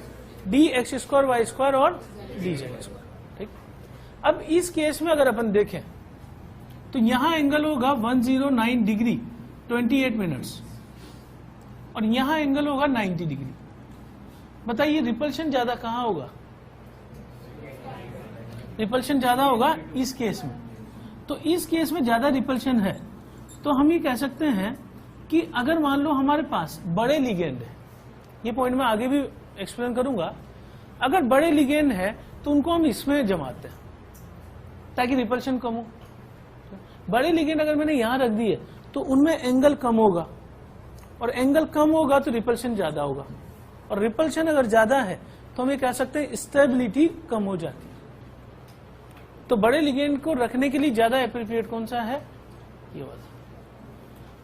dx² y² और dz², ठीक। अब इस केस में अगर अपन देखें तो यहां एंगल होगा 109 डिग्री 28 मिनट्स और यहां एंगल होगा 90 डिग्री। बताइए रिपल्शन ज्यादा कहां होगा, रिपल्शन ज्यादा होगा इस केस में। तो इस केस में ज्यादा रिपल्शन है तो हम ये कह सकते हैं कि अगर मान लो हमारे पास बड़े लिगेंड है, ये पॉइंट मैं आगे भी एक्सप्लेन करूंगा, अगर बड़े लिगेंड है तो उनको हम इसमें जमाते हैं ताकि रिपल्शन कम हो। बड़े लिगेंड अगर मैंने यहां रख दिए तो उनमें एंगल कम होगा और एंगल कम होगा तो रिपल्शन ज्यादा होगा, और रिपल्शन अगर ज्यादा है तो हम ये कह सकते हैं स्टेबिलिटी कम हो जाती है। तो बड़े लिगेंड को रखने के लिए ज्यादा एप्रोप्रिएट कौन सा है, ये वाला।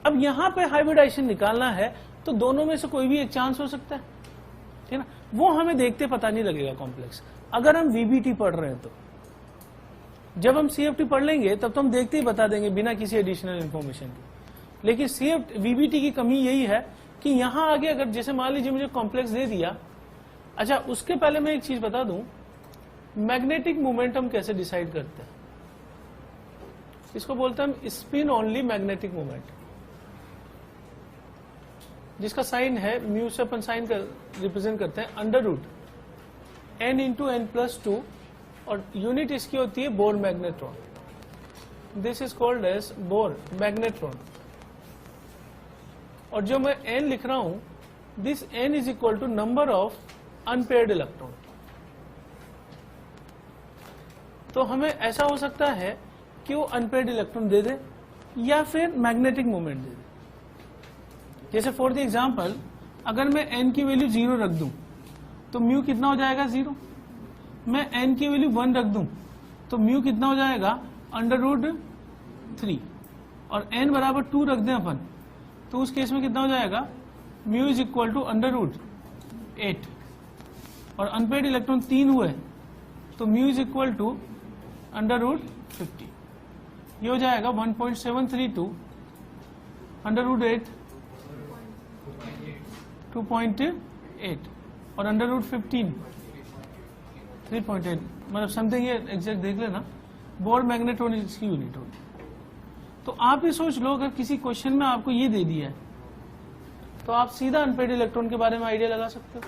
अब यहां पे हाइब्रिडाइजेशन निकालना है तो दोनों में से कोई भी एक चांस हो सकता है, ठीक है ना। वो हमें देखते पता नहीं लगेगा कॉम्प्लेक्स। अगर हम वीबीटी पढ़ रहे हैं तो जब हम सीएफटी पढ़ लेंगे तब तो हम देखते ही बता देंगे बिना किसी एडिशनल इंफॉर्मेशन के। लेकिन वीबीटी की कमी यही है कि यहां आगे अगर जैसे मान लीजिए मुझे कॉम्प्लेक्स दे दिया, अच्छा उसके पहले मैं एक चीज बता दूं, मैग्नेटिक मोमेंटम कैसे डिसाइड करते हैं। इसको बोलते हैं हम स्पिन ओनली मैग्नेटिक मोमेंट, जिसका साइन है म्यू से अपन साइन कर रिप्रेजेंट करते हैं √ n × n+2 और यूनिट इसकी होती है Bohr magnetron. This is called as Bohr magnetron. और जो मैं n लिख रहा हूं, this n is equal to number of unpaired electron. तो हमें ऐसा हो सकता है कि वो अनपेयर्ड इलेक्ट्रॉन दे दे या फिर मैग्नेटिक मोमेंट दे दे। जैसे फॉर द एग्जांपल अगर मैं n की वैल्यू 0 रख दूं तो म्यू कितना हो जाएगा 0। मैं n की वैल्यू 1 रख दूं तो म्यू कितना हो जाएगा √3, और n बराबर 2 रख दें अपन तो उस केस में कितना हो जाएगा म्यू इज इक्वल टू √8, और अनपेड इलेक्ट्रॉन 3 हुए तो म्यू इज इक्वल टू √50, ये हो जाएगा 1.732 √8 2.8 और √15 3.8, मतलब समथिंग ये एग्जैक्ट देख लेना। बोर मैग्नेट्रॉन इसकी यूनिट होगी। तो आप ही सोच लो, अगर किसी क्वेश्चन में आपको ये दे दिया है तो आप सीधा अनपेड इलेक्ट्रॉन के बारे में आइडिया लगा सकते हो।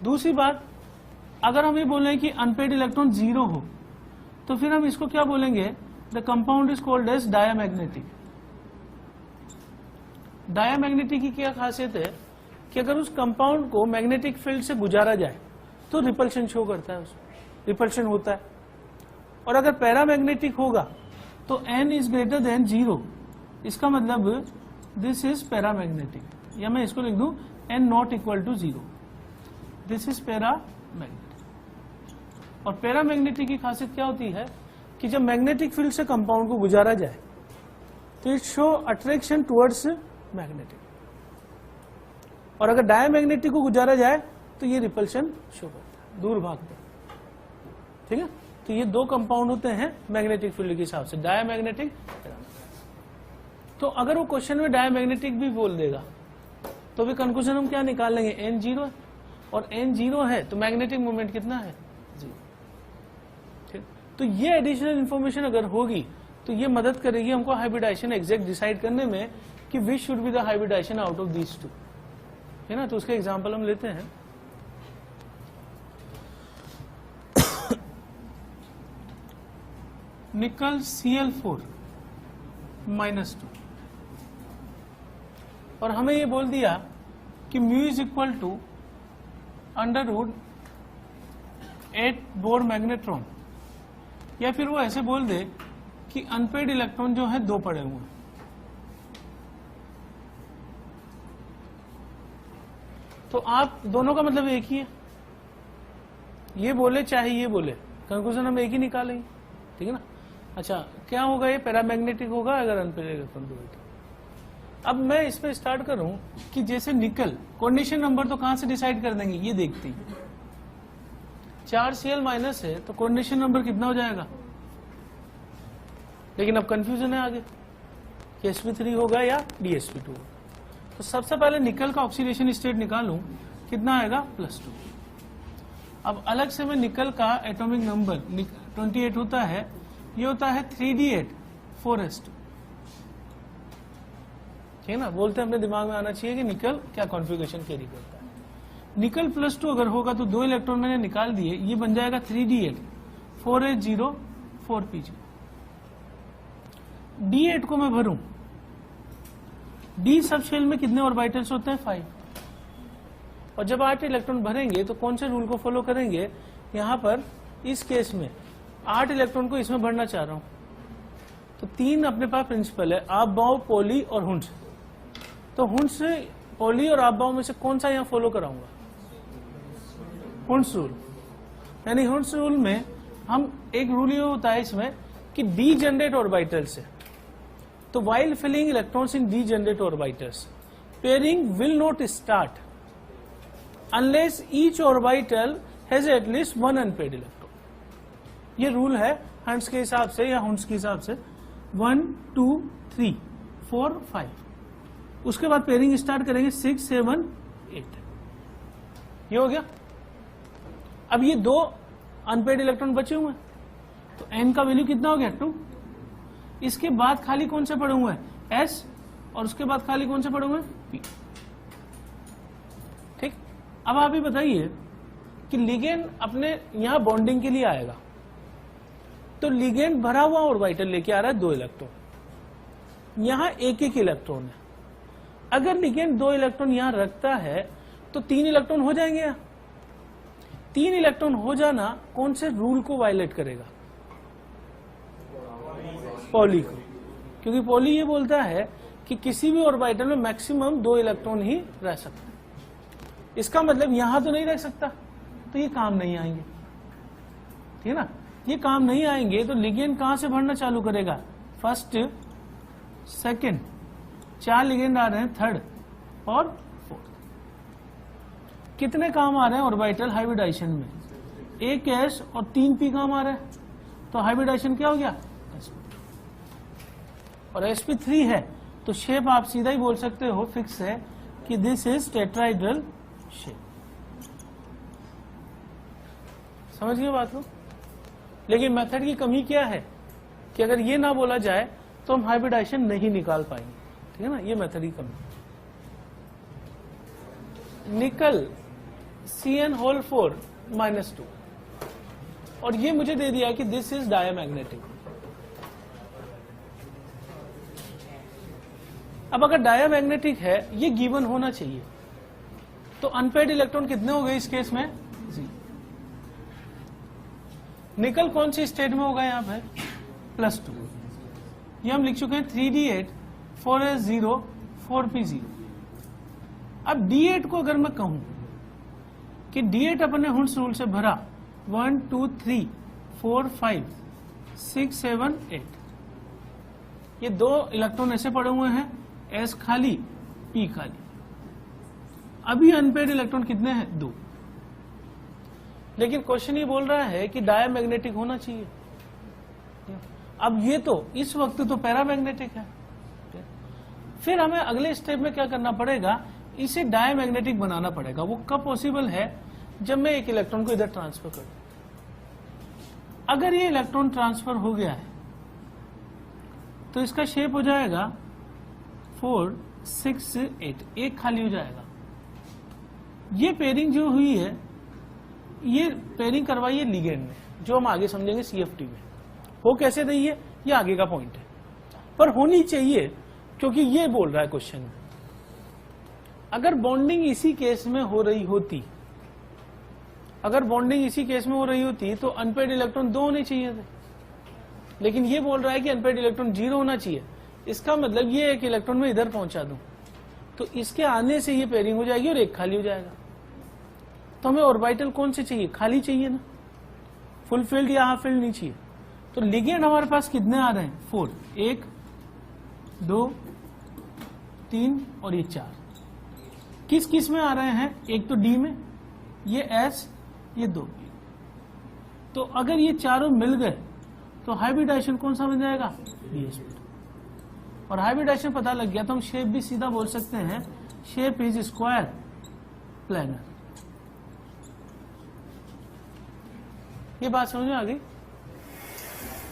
दूसरी बात, अगर हम ये बोले कि अनपेड इलेक्ट्रॉन 0 हो तो फिर हम इसको क्या बोलेंगे, the compound is called as diamagnetic. Diamagnetic की क्या खासियत है कि अगर उस कंपाउंड को मैग्नेटिक फील्ड से गुजारा जाए तो रिपल्शन शो करता है, उसमें रिपल्शन होता है। और अगर पैरामैग्नेटिक होगा तो n इज ग्रेटर देन 0, इसका मतलब दिस इज पैरामैग्नेटिक, या मैं इसको लिख दूं n not equal to 0, this is paramagnetic. और पैरामैग्नेटिक की खासियत क्या होती है कि जब मैग्नेटिक फील्ड से कंपाउंड को गुजारा जाए तो it show attraction towards magnetic, और अगर डायमैग्नेटिक को गुजारा जाए तो ये रिपल्शन शो करता है, दूर भागता है। ठीक है, तो ये दो कंपाउंड होते हैं मैग्नेटिक फील्ड के हिसाब से, डायमैग्नेटिक। तो अगर वो क्वेश्चन में डायमैग्नेटिक भी बोल देगा तो भी कंक्लूजन हम क्या निकाल लेंगे, n 0 है, और n 0 है तो मैग्नेटिक मोमेंट कितना है, 0। ठीक, तो ये एडिशनल इंफॉर्मेशन अगर होगी तो ये मदद करेगी हमको हाइब्रिडाइजेशन एग्जैक्ट डिसाइड करने में कि which should be the hybridization out of these two, है ना। तो उसके एग्जांपल हम लेते हैं। निकल Cl4 -2, और हमें ये बोल दिया कि mu is equal to √8 Bohr magnetron, या फिर वो ऐसे बोल दे कि अनपेड इलेक्ट्रॉन जो है 2 पड़े हुए हैं। तो आप दोनों का मतलब एक ही है, ये बोले चाहे ये बोले, कंक्लूजन हम एक ही निकालेंगे। ठीक है ना। अच्छा, क्या होगा, ये पैरामैग्नेटिक होगा अगर अनपेड इलेक्ट्रॉन 2 है तो। अब मैं इसमें स्टार्ट करूं कि जैसे निकल, कोऑर्डिनेशन नंबर तो कहां से डिसाइड कर देंगे, ये देखते हैं। 4Cl माइनस है तो कोऑर्डिनेशन नंबर कितना हो जाएगा, लेकिन अब कंफ्यूजन है आगे कि sp3 होगा या dsp2 होगा। तो सबसे पहले निकल का ऑक्सीडेशन स्टेट निकालूं, कितना आएगा, +2। अब अलग से मैं निकल का एटॉमिक नंबर 28 होता है, ये होता है 3d8 4s2। ठीक है ना, बोलते हैं अपने दिमाग में आना चाहिए कि निकल क्या कॉन्फ़िगरेशन कैरी करता है। निकल +2 अगर होगा तो 2 इलेक्ट्रॉन मैंने निकाल दिए, ये बन जाएगा 3d8 4s0 4p0। d8 को मैं भरूं, d सब शेल में कितने ऑर्बिटल्स होते हैं, 5। और जब 8 इलेक्ट्रॉन भरेंगे तो कौन से रूल को फॉलो करेंगे, यहां पर इस केस में 8 इलेक्ट्रॉन को इसमें भरना चाह रहा हूं, तो 3 अपने पास प्रिंसिपल है, आप बाव, पॉली और हुंस। तो हुंस, पॉली और आप बाव में से कौन सा यहां फॉलो कराऊंगा, हुंस रूल। यानी हुंस रूल में हम एक रूल ये होता है इसमें कि डी जनरेट ऑर्बिटल्स है, तो while filling electrons in degenerate orbitals, pairing will not start unless each orbital has at least one unpaired electron। ये रूल है हंस के हिसाब से या हुंस के हिसाब से, 1 2 3 4 5, उसके बाद पेयरिंग स्टार्ट करेंगे 6 7 8। ये हो गया। अब ये 2 अनपेड इलेक्ट्रॉन बचे हुए हैं, तो n का वैल्यू कितना हो गया, 2। इसके बाद खाली कौन से पड़े हुए हैं, S, और उसके बाद खाली कौन से पड़े हुए हैं, P। ठीक, अब आप ही बताइए कि लिगेंड अपने यहां बॉन्डिंग के लिए आएगा, तो लिगेंड भरा हुआ ऑर्बिटल लेके आ रहा है 2 इलेक्ट्रॉन, यहां एक इलेक्ट्रॉन है। अगर लिगेंड 2 इलेक्ट्रॉन यहां रखता है तो 3 इलेक्ट्रॉन हो जाएंगे। यहां 3 इलेक्ट्रॉन हो जाना कौन से रूल को वायलेट करेगा, पॉली को, क्योंकि पॉली ये बोलता है कि किसी भी ऑर्बिटल में मैक्सिमम 2 इलेक्ट्रॉन ही रह सकते हैं। इसका मतलब यहां तो नहीं रह सकता, तो ये काम नहीं आएंगे। ठीक है ना, ये काम नहीं आएंगे तो लिगेंड कहां से भरना चालू करेगा, फर्स्ट सेकंड, 4 लिगेंड आ रहे हैं, थर्ड और फोर्थ। कितने काम आ रहे हैं ऑर्बिटल हाइब्रिडाइजेशन में? एक s और 3 p काम आ रहा है, तो हाइब्रिडाइजेशन क्या हो गया? और sp3 है, तो शेप आप सीधा ही बोल सकते हो, फिक्स है कि दिस इज टेट्राहेड्रल शेप। समझ गए बात को? लेकिन मेथड की कमी क्या है कि अगर ये ना बोला जाए तो हम हाइब्रिडाइजेशन नहीं निकाल पाएंगे, ठीक है ना, ये मेथड की कमी। निकल Cn4 -2 और ये मुझे दे दिया कि दिस इज डायामैग्नेटिक। अब अगर डायामैग्नेटिक है, ये गिवन होना चाहिए, तो अनपेयर्ड इलेक्ट्रॉन कितने हो गए इस केस में? 0। निकल कौन सी स्टेट में होगा यहाँ पे? +2। ये हम लिख चुके हैं 3d8 4s0 4p0। अब d8 को अगर मैं कहूं कि d8 अपने हुंस रूल से भरा 1 2 3 4 5 6 7 8, ये 2 इलेक्ट्रॉन ऐसे पड़े हुए हैं, s खाली p खाली। अभी अनपेयर्ड इलेक्ट्रॉन कितने हैं? 2। लेकिन क्वेश्चन ये बोल रहा है कि डायामैग्नेटिक होना चाहिए। अब ये तो इस वक्त तो पैरामैग्नेटिक है, फिर हमें अगले स्टेप में क्या करना पड़ेगा? इसे डायामैग्नेटिक बनाना पड़ेगा। वो कब पॉसिबल है? जब मैं एक इलेक्ट्रॉन को इधर ट्रांसफर कर दूं। अगर ये इलेक्ट्रॉन ट्रांसफर हो गया है तो इसका शेप हो जाएगा 4 6 8, एक खाली हो जाएगा। ये पेयरिंग जो हुई है, ये पेयरिंग करवाई है लिगेंड में, जो हम आगे समझेंगे CFT में। हो कैसे रही है ये आगे का पॉइंट है, पर होनी चाहिए, क्योंकि ये बोल रहा है क्वेश्चन में। अगर बॉन्डिंग इसी केस में हो रही होती, अगर बॉन्डिंग इसी केस में हो रही होती तो अनपेयर्ड इलेक्ट्रॉन 2 होने चाहिए थे, लेकिन ये बोल रहा है कि अनपेयर्ड इलेक्ट्रॉन 0 होना चाहिए। इसका मतलब ये एक इलेक्ट्रॉन में इधर पहुंचा दूं तो इसके आने से ये पेयरिंग हो जाएगी और एक खाली हो जाएगा। तो हमें ऑर्बिटल कौन से चाहिए? खाली चाहिए ना, फुल फील्ड या हाफ फील्ड नहीं चाहिए। तो लिगेंड हमारे पास कितने आ रहे हैं? 4, 1 2 3 और ये 4। किस किस में आ रहे हैं? एक तो डी में, ये S, ये 2। तो अगर ये चारों मिल गए तो हाइब्रिडाइजेशन कौन सा बन जाएगा? DsP2। और हाइब्रिडाइजेशन पता लग गया तो हम शेप भी सीधा बोल सकते हैं, शेप इज स्क्वायर प्लेनर। ये बात समझ में आ गई?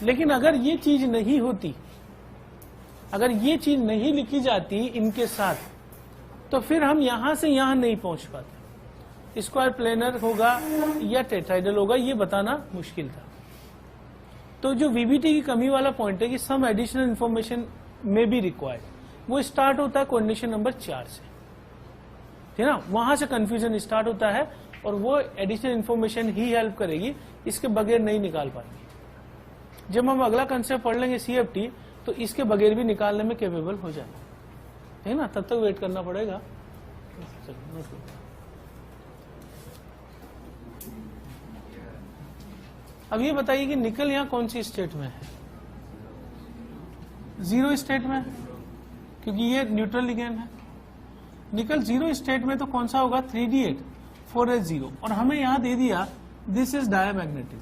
लेकिन अगर ये चीज नहीं होती, अगर ये चीज नहीं लिखी जाती इनके साथ, तो फिर हम यहां से यहां नहीं पहुंच पाते। स्क्वायर प्लेनर होगा या टेट्राहेड्रल होगा, ये बताना मुश्किल था। तो जो वीबीटी की कमी वाला पॉइंट है कि सम एडिशनल इंफॉर्मेशन में बी रिक्वायर्ड, वो स्टार्ट होता है कंडीशन नंबर 4 से, ठीक है ना। वहां से कंफ्यूजन स्टार्ट होता है और वो एडिशनल इंफॉर्मेशन ही हेल्प करेगी, इसके बगैर नहीं निकाल पाएंगे। जब हम अगला कंसेप्ट पढ़ लेंगे CFT, तो इसके बगैर भी निकालने में कैपेबल हो जाएगा, है ना। तब तक वेट करना पड़ेगा। अब ये बताइए कि निकल यहां कौन सी स्टेट में है? 0 स्टेट में, क्योंकि ये न्यूट्रल लिगेंड है। निकल 0 स्टेट में तो कौन सा होगा? 3d8 4s0। और हमें यहां दे दिया दिस इज डायामैग्नेटिक,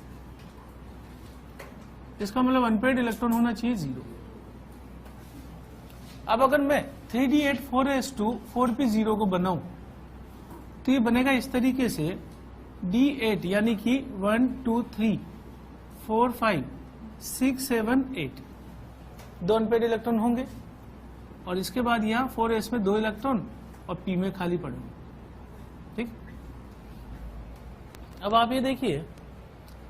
इसका मतलब अनपेयर्ड इलेक्ट्रॉन होना चाहिए 0। अब अगर मैं 3d8 4s2 4p0 को बनाऊं तो ये बनेगा इस तरीके से, d8 यानी कि 1 2 3 4 5 6 7 8 2 अनपेयर्ड इलेक्ट्रॉन होंगे, और इसके बाद यहां 4s में 2 इलेक्ट्रॉन और p में खाली पड़ेंगे, ठीक। अब आप ये देखिए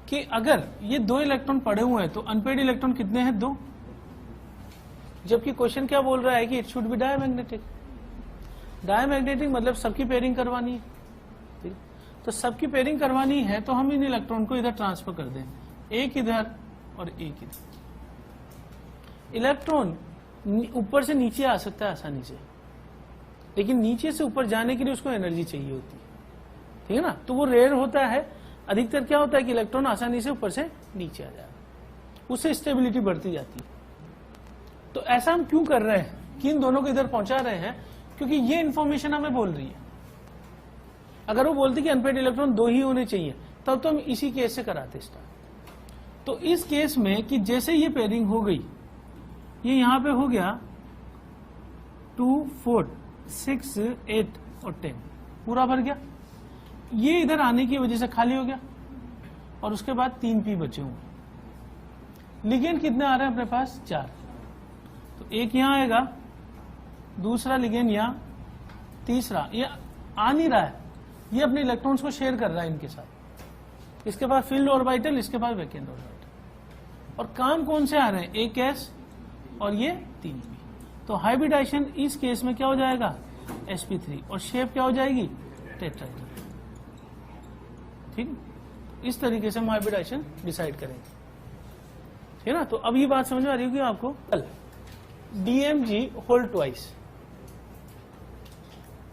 कि अगर ये 2 इलेक्ट्रॉन पड़े हुए हैं तो अनपेयर्ड इलेक्ट्रॉन कितने हैं? 2। जबकि क्वेश्चन क्या बोल रहा है कि it should be diamagnetic. Diamagnetic मतलब सबकी पेयरिंग करवानी है, ठीक। तो सबकी पेयरिंग करवानी है तो हम इन इलेक्ट्रॉन को इधर ट्रांसफर कर दें, एक इधर और एक इधर। इलेक्ट्रॉन ऊपर से नीचे आ सकता है आसानी से, लेकिन नीचे से ऊपर जाने के लिए उसको एनर्जी चाहिए होती है, ठीक है ना। तो वो रेयर होता है। अधिकतर क्या होता है कि इलेक्ट्रॉन आसानी से ऊपर से नीचे आ जाएगा, उससे स्टेबिलिटी बढ़ती जाती है। तो ऐसा हम क्यों कर रहे हैं कि इन दोनों को इधर पहुंचा रहे हैं? क्योंकि ये इंफॉर्मेशन हमें बोल रही है अगर वो बोलते कि अनपेड इलेक्ट्रॉन 2 ही होने चाहिए, तब तो हम इसी केस से कराते स्टार्ट। तो इस केस में कि जैसे ये पेयरिंग हो गई, ये यहां पे हो गया 2, 4, 6, 8 और 10 पूरा भर गया, ये इधर आने की वजह से खाली हो गया, और उसके बाद 3p बचे होंगे। लिगेंड कितने आ रहे हैं अपने पास? 4। तो एक यहां आएगा, दूसरा लिगेंड यहां, तीसरा ये आ नहीं रहा है, ये अपने इलेक्ट्रॉन्स को शेयर कर रहा है इनके साथ। इसके पास फील्ड ऑर्बिटल, इसके पास वैकेंट ऑर्बिटल, और काम कौन से आ रहे हैं? एक s और ये 3p। तो हाइब्रिडाइजेशन इस केस में क्या हो जाएगा? sp3, और शेप क्या हो जाएगी? टेट्राहेड्रल। ठीक, इस तरीके से हम हाइब्रिडाइजेशन डिसाइड करेंगे, ठीक है ना। तो अब ये बात समझ में आ रही होगी आपको। DMG होल्ड ट्वाइस,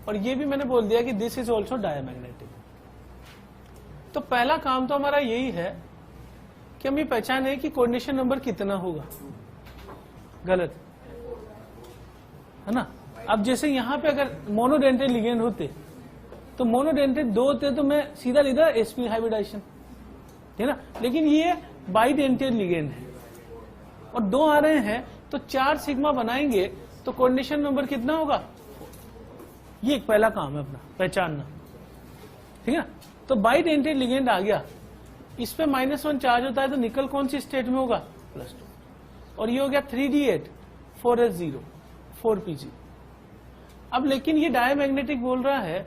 और ये भी मैंने बोल दिया कि दिस इज ऑल्सो डायमैग्नेटिक। तो पहला काम तो हमारा यही है कि हम ये पहचाने कि कोऑर्डिनेशन नंबर कितना होगा। गलत है ना। अब जैसे यहां पे अगर मोनोडेंटेड लिगेंड होते तो मोनोडेंटेड 2 होते तो मैं सीधा लेता sp हाइब्रिडाइजेशन, ठीक है ना। लेकिन ये बाइडेंटेड लिगेंड है और 2 आ रहे हैं, तो 4 सिग्मा बनाएंगे तो कोऑर्डिनेशन नंबर कितना होगा? ये एक पहला काम है अपना, पहचानना, ठीक है ना। तो बाइडेंटेड लिगेंड आ गया, इस पे -1 चार्ज होता है, तो निकल कौन सी स्टेट में होगा? +2। और ये हो गया 3d8, 4s0, 4pg। अब लेकिन ये डायमैग्नेटिक बोल रहा है,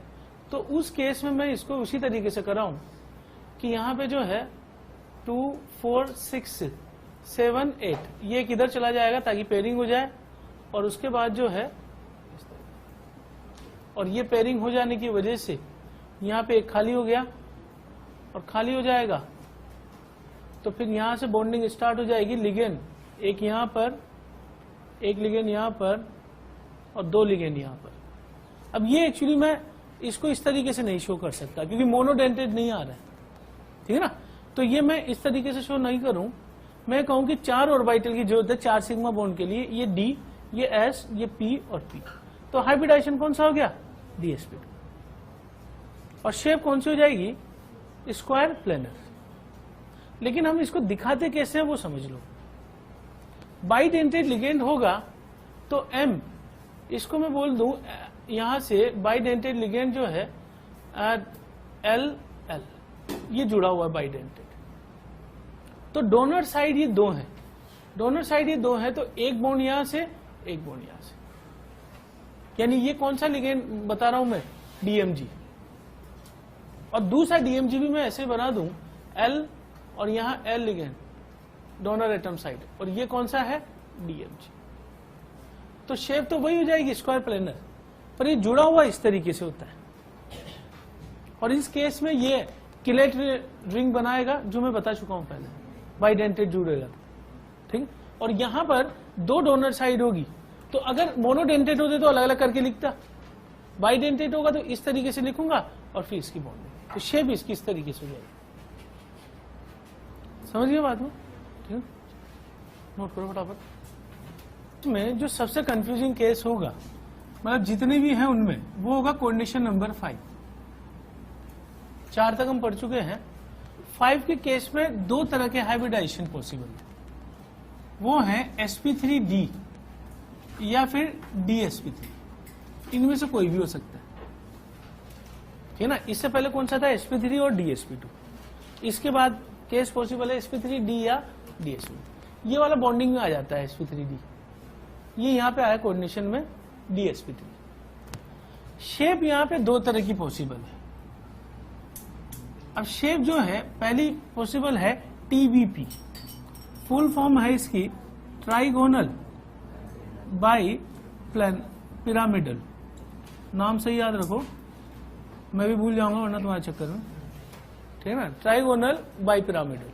तो उस केस में मैं इसको उसी तरीके से कर रहा हूं कि यहां पे जो है 2, 4, 6, 7, 8 ये किधर चला जाएगा ताकि पेयरिंग हो जाए, और उसके बाद जो है, और ये पेयरिंग हो जाने की वजह से यहां पे एक खाली हो गया और खाली हो जाएगा, तो फिर यहां से बॉन्डिंग स्टार्ट हो जाएगी। लिगेंड एक यहां पर, एक लिगेंड यहां पर, और 2 लिगेंड यहां पर। अब ये एक्चुअली मैं इसको इस तरीके से नहीं शो कर सकता क्योंकि मोनोडेंटेड नहीं आ रहा है, ठीक है ना। तो ये मैं इस तरीके से शो नहीं करूं, मैं कहूं कि 4 ऑर्बिटल की जरूरत है 4 सिग्मा बॉन्ड के लिए। ये D, ये S, ये P और P। तो हाइब्रिडाइजेशन कौन सा हो गया? DsP2। और शेप कौन सी हो जाएगी? Square planar. लेकिन हम इसको दिखाते कैसे हैं वो समझ लो। बाइडेंटेड लिगेंड होगा तो M, इसको मैं बोल दूं यहां से बाइडेंटेड लिगेंड जो है L, ये जुड़ा हुआ है बाइडेंटेड। तो डोनर साइड ये 2 है, डोनर साइड ये 2 है, तो एक बॉन्ड यहां से, एक बॉन्ड यहां से, यानी ये कौन सा लिगेंड बता रहा हूं मैं? DMG। और दूसरा DMG भी मैं ऐसे बना दूं, L और यहां L ligand donor atom side, और ये कौन सा है? DMG। तो शेप तो वही हो जाएगी स्क्वायर प्लेनर, पर ये जुड़ा हुआ इस तरीके से होता है। और इस केस में ये किलेट रिंग बनाएगा जो मैं बता चुका हूं पहले, बाइडेंटेड जुड़ेगा, ठीक। और यहां पर 2 डोनर साइड होगी, तो अगर मोनोडेंटेड होते तो अलग अलग करके लिखता, बाइडेंटेड होगा तो इस तरीके से लिखूंगा और फिर इसकी बॉन्डिंग, तो शेप इसकी इस तरीके से हो जाएगी। समझ गए बात में? ठीक, नोट करो फटाफट। में जो सबसे कंफ्यूजिंग केस होगा, मतलब जितने भी हैं उनमें, वो होगा कोऑर्डिनेशन नंबर 5। 4 तक हम पढ़ चुके हैं। 5 के केस में 2 तरह के हाइब्रिडाइजेशन पॉसिबल है, वो है sp3d या फिर dsp3। इनमें से कोई भी हो सकता है, ठीक है ना। इससे पहले कौन सा था? sp3 और dsp2। इसके बाद केस पॉसिबल है sp3d या dsp2। ये वाला बॉन्डिंग में आ जाता है sp3d, ये यहां पे आया कोऑर्डिनेशन में dsp3। शेप यहां पे 2 तरह की पॉसिबल है। अब शेप जो है, पहली पॉसिबल है TBP, फुल फॉर्म है इसकी ट्राइगोनल बाई पिरामिडल। नाम सही याद रखो, मैं भी भूल जाऊंगा वरना तुम्हारे चक्कर में, ठीक है ना। Trigonal bi pyramidal.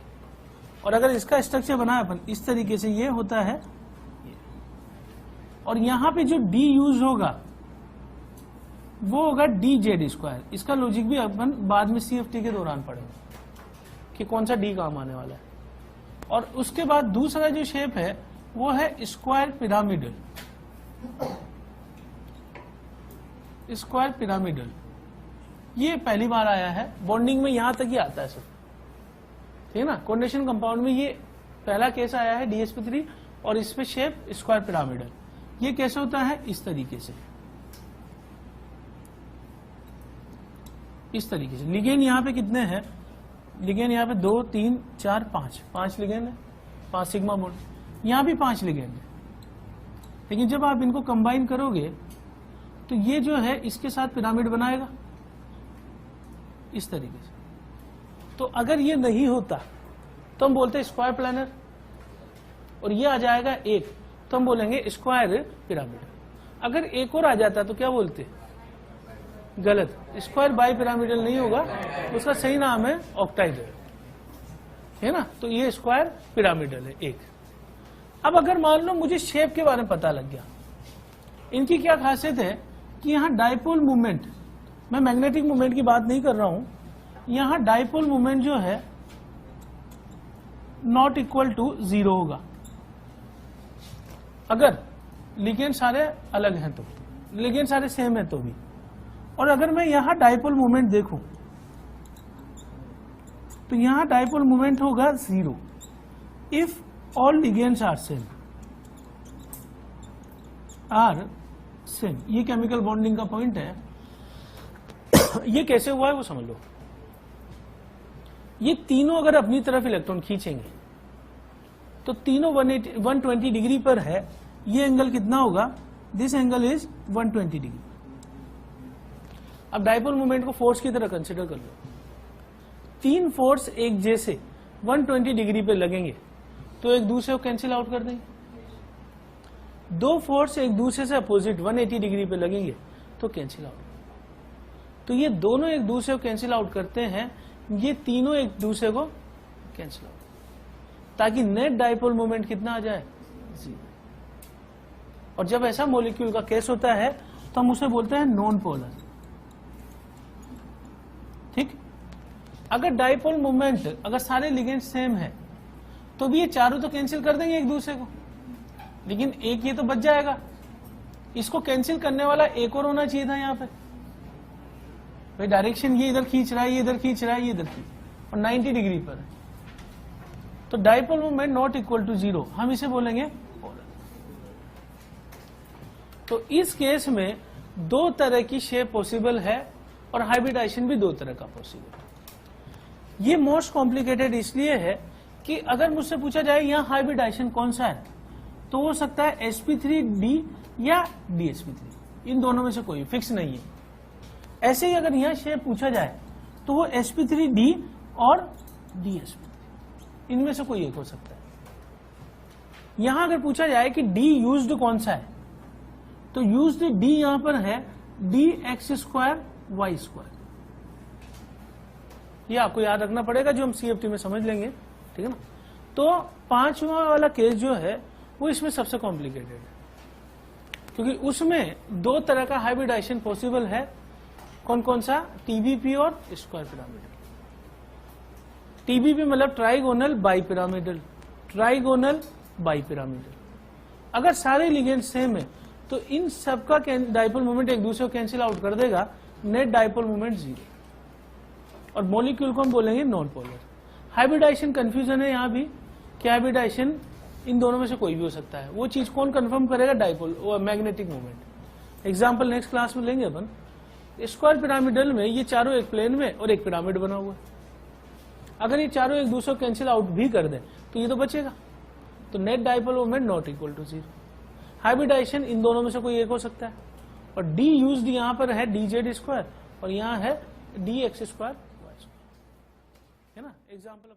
और अगर इसका स्ट्रक्चर बना अपन इस तरीके से, ये होता है, और यहां पे जो D यूज होगा वो होगा dz²। इसका लॉजिक भी अपन बाद में CFT के दौरान पढ़ेंगे कि कौन सा D काम आने वाला है। और उसके बाद दूसरा जो शेप है वो है स्क्वायर पिरामिडल। स्क्वायर पिरामिडल ये पहली बार आया है बॉन्डिंग में, यहां तक ही आता है सब, ठीक है ना। कोऑर्डिनेशन कंपाउंड में ये पहला केस आया है DsP3 और इसमें शेप स्क्वायर पिरामिडल। ये कैसे होता है, इस तरीके से, इस तरीके से। लिगेंड यहां पे कितने हैं, लिगेंड यहां पे 2 3 4 5 लिगेंड है, 5 सिग्मा बॉन्ड। यहां भी 5 लिगेंड है, लेकिन जब आप इनको कंबाइन करोगे तो ये जो है इसके साथ पिरामिड बनाएगा इस तरीके से। तो अगर ये नहीं होता तो हम बोलते हैं स्क्वायर प्लानर, और ये आ जाएगा 1 तो हम बोलेंगे स्क्वायर पिरामिड। अगर एक और आ जाता तो क्या बोलते, गलत, स्क्वायर बाई पिरामिडल नहीं होगा, उसका सही नाम है ऑक्टाइडल, है ना। तो ये स्क्वायर पिरामिडल है 1। अब अगर मान लो मुझे शेप के बारे में पता लग गया, इनकी क्या खासियत है कि यहां डाइपोल मूवमेंट, मैं मैग्नेटिक मूवमेंट की बात नहीं कर रहा हूं, यहां डाइपोल मूवमेंट जो है नॉट इक्वल टू 0 होगा अगर लिगेंड सारे अलग हैं तो, लिगेंड सारे सेम है तो भी। और अगर मैं यहां डाइपोल मूवमेंट देखूं तो यहां डाइपोल मूवमेंट होगा 0 if all ligands are same, ये केमिकल बॉन्डिंग का पॉइंट है। ये कैसे हुआ है वो समझ लो। ये तीनों अगर अपनी तरफ इलेक्ट्रॉन खींचेंगे तो तीनों 120 डिग्री पर है। ये एंगल कितना होगा, दिस एंगल इज 120 डिग्री। अब डाइपोल मूवमेंट को फोर्स की तरह कंसिडर कर लो। 3 फोर्स एक जैसे 120 डिग्री पे लगेंगे तो एक दूसरे को कैंसिल आउट कर देंगे। 2 फोर्स एक दूसरे से अपोजिट 180 डिग्री पे लगेंगे तो कैंसिल आउट। तो ये दोनों एक दूसरे को कैंसिल आउट करते हैं, ये तीनों एक दूसरे को कैंसिल आउट, ताकि नेट डाइपोल मोमेंट कितना आ जाए, 0। और जब ऐसा मॉलिक्यूल का केस होता है तो हम उसे बोलते हैं नॉन पोलर, ठीक। अगर डाइपोल मोमेंट, अगर सारे लिगेंड सेम है तो भी ये चारों तो कैंसिल कर देंगे एक दूसरे को, लेकिन एक ये तो बच जाएगा। इसको कैंसिल करने वाला एक और होना चाहिए था यहाँ पे। भाई डायरेक्शन ये इधर खींच रहा है, ये इधर खींच रहा है, ये इधर खींच, और 90 डिग्री पर है, तो dipole moment not equal to 0, हम इसे बोलेंगे पोलर। तो इस केस में 2 तरह की शेप पॉसिबल है और हाइब्रिडाइजेशन भी 2 तरह का पॉसिबल है। ये मोस्ट कॉम्प्लिकेटेड इसलिए है कि अगर मुझसे पूछा जाए यहां हाइब्रिडाइजेशन कौन सा है, तो हो सकता है sp3d या dsp3, इन दोनों में से कोई फिक्स नहीं है। ऐसे ही अगर यहां शेप पूछा जाए तो वो sp3d और dsp3, इनमें से कोई एक हो सकता है। यहां अगर पूछा जाए कि d यूज्ड कौन सा है, तो यूज्ड d यहां पर है dx² y²। ये आपको याद रखना पड़ेगा, जो हम CFT में समझ लेंगे, ठीक है ना। तो 5वां वाला केस जो है वो इसमें सबसे कॉम्प्लिकेटेड है, क्योंकि उसमें 2 तरह का हाइब्रिडाइजेशन पॉसिबल है। कौन कौन सा, TBP और स्क्वायर पिरामिडल। TBP मतलब ट्राइगोनल बाइपिरामिडल, ट्राइगोनल बाइपिरामिडल। अगर सारे लिगेंड सेम है तो इन सबका डाइपोल मोमेंट एक दूसरे को कैंसिल आउट कर देगा, नेट डाइपोल मोमेंट 0, और मॉलिक्यूल को हम बोलेंगे नॉन पोलर। हाइब्रिडाइजेशन कंफ्यूजन है यहाँ भी कि हाइब्रिडाइजेशन इन दोनों में से कोई भी हो सकता है। वो चीज कौन कंफर्म करेगा, dipole magnetic moment. Example next class में लेंगे अपन। स्क्वायर पिरामिडल में ये चारों एक प्लेन में और एक पिरामिड बना हुआ है। अगर ये चारों एक दूसरे को कैंसिल आउट भी कर दें तो ये तो बचेगा, तो net dipole moment not equal to 0। Hybridisation इन दोनों में से कोई एक हो सकता है, और डी यूज्ड यहां पर है dz² और यहां है dx² y², है ना। एग्जाम्पल